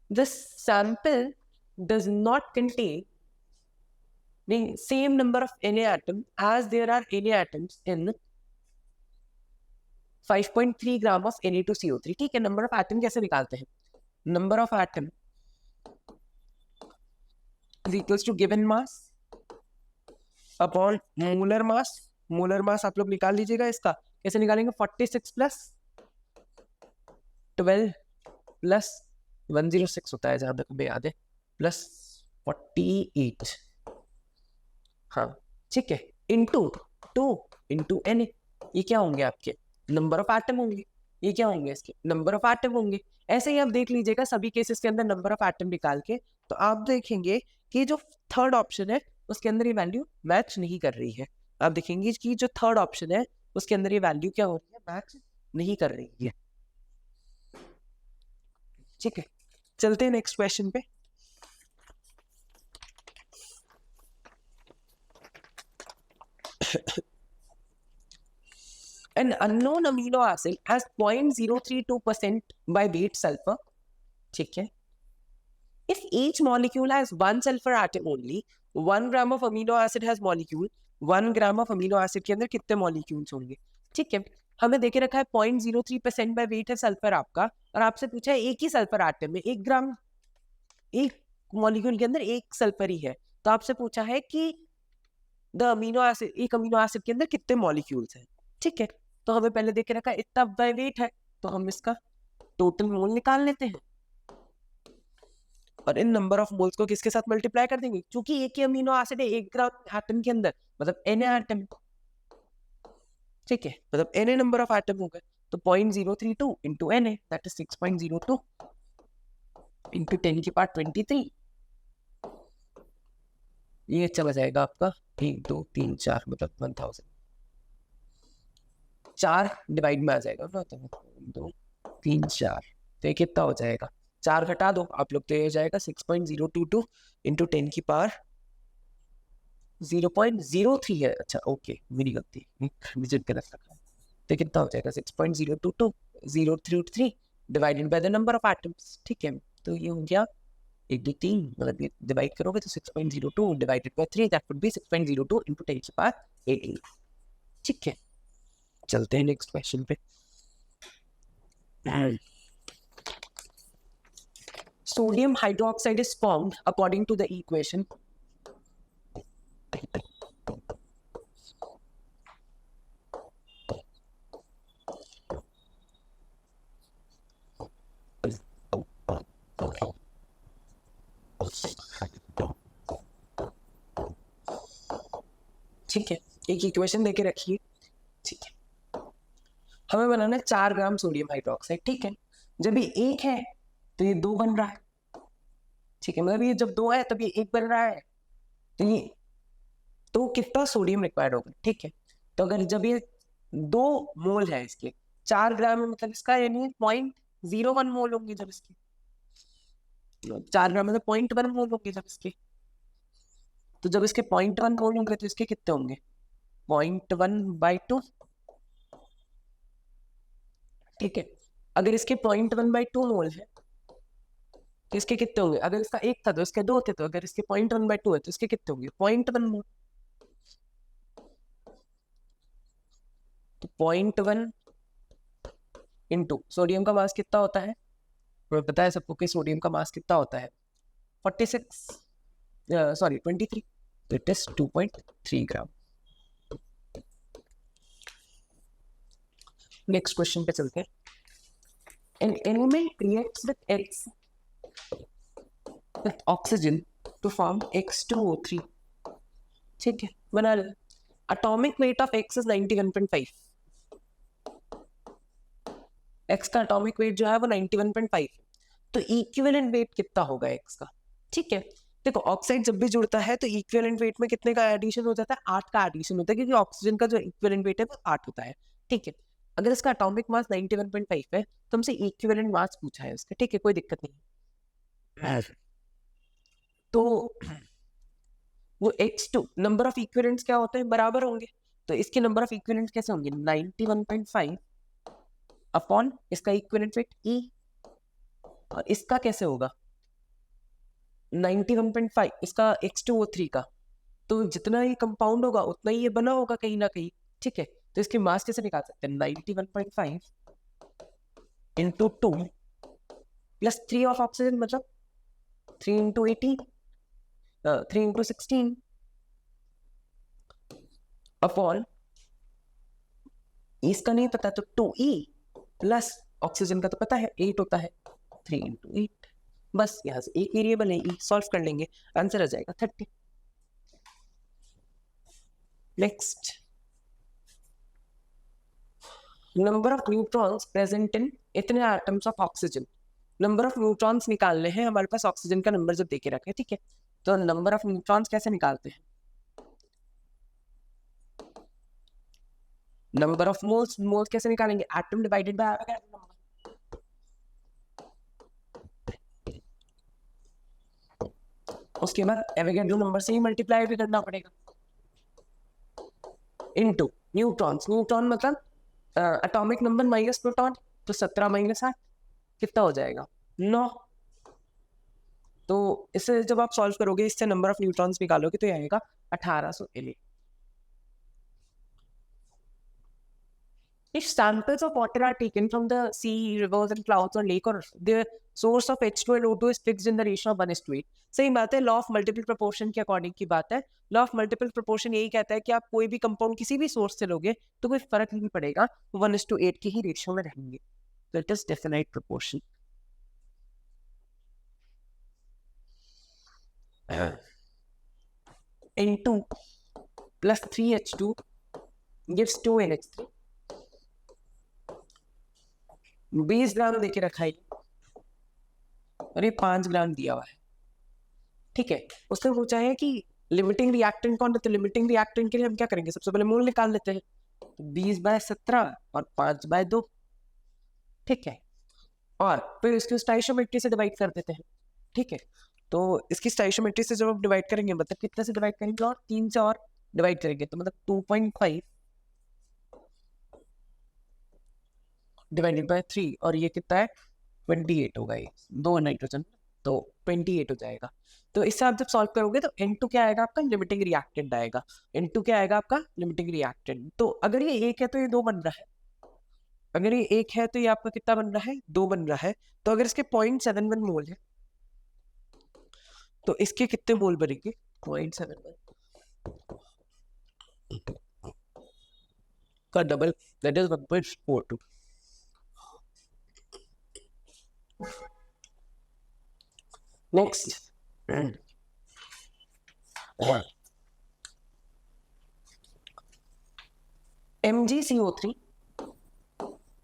S1: this sample does not contain नहीं, same number of Na atom as there are Na atoms in 5.3 gram of Na2CO3। ठीक है, नंबर ऑफ एटम कैसे निकालते हैं? Number of atom is equals to given mass upon molar mass. Molar mass आप लोग निकाल लीजिएगा, इसका कैसे निकालेंगे? 46 प्लस 12 प्लस 106 होता है जहां तक हमें याद है, प्लस 48। हाँ ठीक है, इंटू 2 इंटू Na। ये क्या होंगे? आपके नंबर ऑफ एटम होंगे। ये क्या होंगे? इसके नंबर ऑफ एटम होंगे। ऐसे ही आप देख लीजिएगा सभी केसेस के अंदर नंबर ऑफ एटम निकाल के, तो आप देखेंगे कि जो थर्ड ऑप्शन है उसके अंदर ये वैल्यू मैच नहीं कर रही है। आप देखेंगे कि जो थर्ड ऑप्शन है उसके अंदर ये वैल्यू क्या हो रही है? मैच नहीं कर रही है। ठीक है, चलते हैं नेक्स्ट क्वेश्चन पे। An unknown amino acid has 0.032% by weight sulfur. ठीक है, if each molecule has one sulfur atom only, 1 gram of amino acid has molecule, 1 gram of amino acid के अंदर कितने molecules होंगे? ठीक है, हमें देखे रखा है 0.03% by weight है सल्फर आपका, और आपसे पूछा है एक ही सल्फर आटम में 1 ग्राम, एक मॉलिक्यूल के अंदर एक सल्फर ही है, तो आपसे पूछा है कि द अमीनो एसिड, एक अमीनो एसिड के अंदर कितने मॉलिक्यूल्स हैं। ठीक है, तो हमें पहले देखे रखा है इतना बाय वेट है, तो हम इसका टोटल मोल निकाल लेते हैं और इन नंबर ऑफ मोल्स को किसके साथ मल्टीप्लाई कर देंगे? क्योंकि एक ही अमीनो एसिड है 1 ग्राम एटम के अंदर, मतलब Na एटम। ठीक है, मतलब Na नंबर ऑफ एटम हो गए, तो 0.032 into Na, that is 6.02 into 10 की पावर 23। ये चला जाएगा आपका 1 2 3 4, मतलब 1000। 4 डिवाइड में आ जाएगा ना, तो 2 3 4, तो ये कितना हो जाएगा? 4 घटा दो आप लोग, तो ये हो जाएगा 6.022 इंटू 10 की पावर 0.03 है। अच्छा ओके, मेरी गलती, डिजिट गलत रखा है। तो कितना हो जाएगा? 6.022 033 divided by the number of atoms. ठीक है, तो ये हो गया 1 2 3, मतलब ये डिवाइड करोगे तो 6.02 divided by 3, that would be 6.02 into 10 की पावर 18। ठीक है, चलते हैं नेक्स्ट क्वेश्चन पे। Sodium hydroxide is formed according to the equation ठीक है, एक इक्वेशन देके रखिए। ठीक है, हमें बनाना है 4 ग्राम सोडियम हाइड्रोक्साइड। ठीक है, जब ये 1 है तो ये 2 बन रहा है। ठीक है, मतलब ये जब 2 है तब ये 1 बन रहा है, तो ये तो कितना सोडियम रिक्वायर्ड होगा? ठीक है, तो अगर जब ये 2 मोल है इसके 4 ग्राम में, मतलब इसका यानी 0.01 मोल होंगे जब इसके 4 ग्राम मतलब 0.1 मोल होंगे जब इसके, तो जब इसके 0.1 मोल होंगे तो इसके कितने होंगे? 0.1/2। ठीक है, अगर इसके 0.1/2 मोल है तो इसके कितने होंगे? अगर इसका 1 था तो इसके 2 थे, तो अगर इसके 0.1/2 है तो इसके कितने होंगे? 0.1 मोल। तो 0.1 इंटू सोडियम का मास कितना होता है? हमें पता है सबको कि सोडियम का मास कितना होता है? 23, तो it is 2.3 gram. Next question पे चलते हैं। An element reacts with X with oxygen to form X2O3। ठीक है, बना लो। Atomic weight of X is 91.5। X का atomic weight जो है वो 91.5, तो इक्विवेलेंट वेट कितना होगा X का? ठीक है, देखो ऑक्साइड जब भी जुड़ता है तो इक्विवेलेंट वेट में कितने का एडिशन हो जाता है? 8 का एडिशन होता है, क्योंकि ऑक्सीजन का जो इक्विवेलेंट वेट है वो 8 होता है। ठीक है, अगर इसका एटॉमिक मास 91.5 है तो हमसे इक्विवेलेंट मास पूछा है उसका। ठीक है, कोई दिक्कत नहीं। तो वो X2 नंबर ऑफ इक्विवेलेंट्स क्या होते हैं? बराबर होंगे, तो इसके नंबर ऑफ इक्विवेलेंट्स कैसे होंगे? 91.5 अपॉन इसका इक्विवेलेंट वेट E, और इसका कैसे होगा? 91.5 इसका X2O3 का तो जितना ये कंपाउंड होगा उतना ही ये बना होगा कहीं ना कहीं, ठीक है। तो इसकी मास कैसे निकाल सकते हैं, 91.5 इंटू 2 प्लस 3 ऑफ ऑक्सीजन, मतलब 3 इंटू 18, 3 इंटू 16 अपॉन, इसका नहीं पता तो 2e प्लस ऑक्सीजन का तो पता है 8 होता है, 3 इंटू 8, बस यहां से एक वेरिएबल है e, सॉल्व कर लेंगे, आंसर आ जाएगा 30। Next, number of neutrons present in इतने atoms of oxygen, number of neutrons निकालने हैं हमारे पास, ऑक्सीजन का नंबर जब देके रखे, ठीक है। तो नंबर ऑफ न्यूट्रॉन्स कैसे निकालते हैं, नंबर ऑफ मोल्स, मोल्स कैसे निकालेंगे, atom divided by Avogadro number, उसके बाद एवोगैड्रो नंबर से ही मल्टीप्लाई भी करना पड़ेगा, इनटू न्यूट्रॉन्स, न्यूट्रॉन मतलब एटॉमिक नंबर माइनस प्रोटॉन, तो 17 माइनस 8 कितना हो जाएगा, 9। तो इससे जब आप सॉल्व करोगे, इससे नंबर ऑफ न्यूट्रॉन्स निकालोगे तो ये आएगा 1811। If samples of water are taken from the sea, rivers and clouds or lake, or the source of H2 and O2 is fixed in the ratio of 1:8, सही बात है, law of multiple proportion के according की बात है। Law of multiple proportion यही कहता है कि आप कोई भी कंपाउंड किसी भी सोर्स से लोगे तो कोई फर्क नहीं पड़ेगा, 1:8 की ही रेशियो में रहेंगे, तो it is definite proportion. N2 plus 3H2 gives 2NH3, 20 ग्राम देके रखा है और ये 5 ग्राम दिया हुआ है, ठीक है। उसने पूछा है कि लिमिटिंग रिएक्टेंट कौन है, तो लिमिटिंग रिएक्टेंट के लिए हम क्या करेंगे, सबसे पहले मोल निकाल लेते हैं, तो 20/17 और 5/2, ठीक है। और फिर इसको स्टाइशियोमेट्री से डिवाइड कर देते हैं, ठीक है। तो इसकी स्टाइशियोमेट्री से जब आप डिवाइड करेंगे, मतलब कितने से डिवाइड करेंगे, और 3 से और डिवाइड करेंगे, तो मतलब 2.5 डिवाइडेड बाय 3, और ये कितना है 28 होगा, ये 2 नाइट्रोजन, तो 28 हो जाएगा। तो इससे आप जब सॉल्व करोगे तो N2 क्या आएगा आपका, लिमिटिंग रिएक्टेंट आएगा, N2 क्या आएगा आपका, लिमिटिंग रिएक्टेंट। तो अगर ये 1 है तो ये 2 बन रहा है, अगर ये 1 है तो ये आपका कितना बन रहा है, 2 बन रहा है। तो अगर इसके 0.71 मोल है तो इसके कितने मोल बनेंगे, 0.71 का double, that is 1.42। Next, MgCO3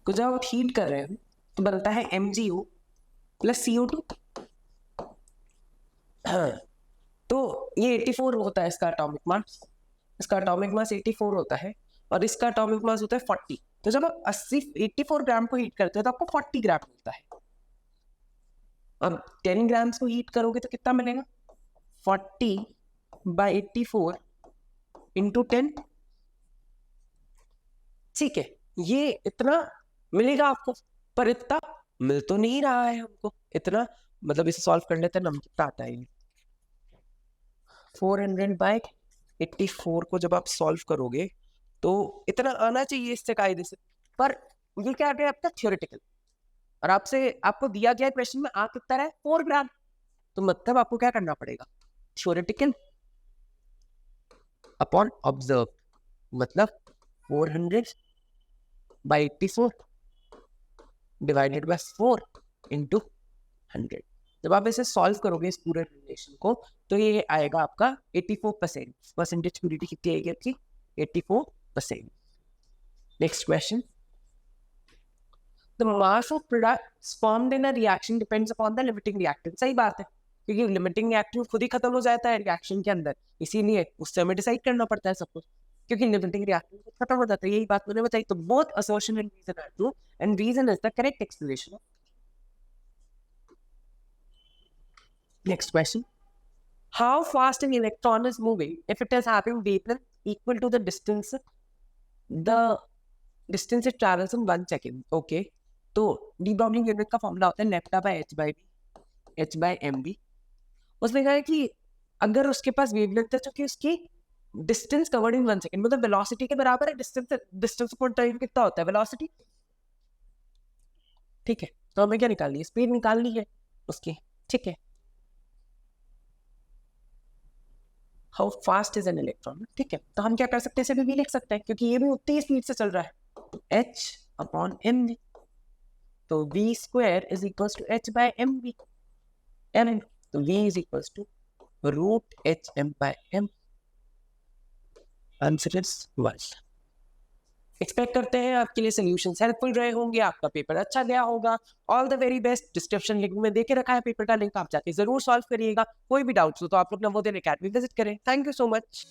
S1: को जब आप हीट कर रहे हैं तो बनता है MgO प्लस CO2। तो ये 84 होता है इसका एटॉमिक मास, इसका एटॉमिक मास 84 होता है, और इसका एटॉमिक मास होता है 40। तो जब आप 84 ग्राम को हीट करते हो तो आपको 40 ग्राम मिलता है। अब 10 ग्राम्स को हीट करोगे तो कितना मिलेगा, 40/84 इंटू 10, ठीक है। ये इतना मिलेगा आपको, पर इतना मिल तो नहीं रहा है हमको इतना, मतलब इसे सॉल्व कर लेते हैं, नंबर कितना आता है, 400/84 को जब आप सॉल्व करोगे तो इतना आना चाहिए इससे कायदे से, पर ये क्या है आपका थ्योरेटिकल, और आपको दिया गया क्वेश्चन में आ कितना है 4 ग्राम, तो मतलब आपको क्या करना पड़ेगा, थ्योरेटिकल अपॉन ऑब्जर्व, मतलब 400/84 डिवाइडेड बाय 4 इंटू 100। जब आप इसे सॉल्व करोगे इस पूरे रिलेशन को, तो ये आएगा आपका 84%, परसेंटेज प्यूरिटी कितनी आएगी आपकी, 84%। Next question, the mass of products formed in a reaction depends upon the limiting reactant. सही बात है, क्योंकि लिमिटिंग रिएक्टेंट खुद ही खत्म हो जाता है रिएक्शन के अंदर, इसीलिए उससे हमें डिसाइड करना पड़ता है सब कुछ, क्योंकि लिमिटिंग रिएक्टेंट खत्म हो जाता है, यही बात मैंने बताई। तो both assertion and reason are true and reason is the correct explanation. Next question. How fast an electron is moving if it is having wavelength equal to the distance it travels in 1 second? Okay. तो D browning unit का formula होता है lambda by h/v h/mv। उसमें कहा है कि अगर उसके पास वेवलेंथ है जो कि उसकी डिस्टेंस कवर्ड इन 1 सेकंड, मतलब वेलोसिटी के बराबर है, डिस्टेंस अपॉन टाइम कितना होता है, वेलोसिटी। ठीक है, तो हमें क्या निकालनी है, स्पीड निकालनी है उसकी। ठीक है, how fast is an electron. ठीक है, तो हम क्या कर सकते हैं, इसे भी लिख सकते हैं क्योंकि ये भी उतनी स्पीड से चल रहा है, h अपॉन m। तो v square is equals to h by m v m, तो v is equals to root h m by m। Answer is 1। Expect करते हैं आपके लिए सॉल्यूशंस हेल्पफुल रहे होंगे, आपका पेपर अच्छा गया होगा। All the very best. Description link में देके रखा है पेपर का लिंक, आप जाके जरूर सॉल्व करिएगा। कोई भी डाउट्स हो तो आप लोग नवोदय अकेडमी विजिट करें। Thank you so much.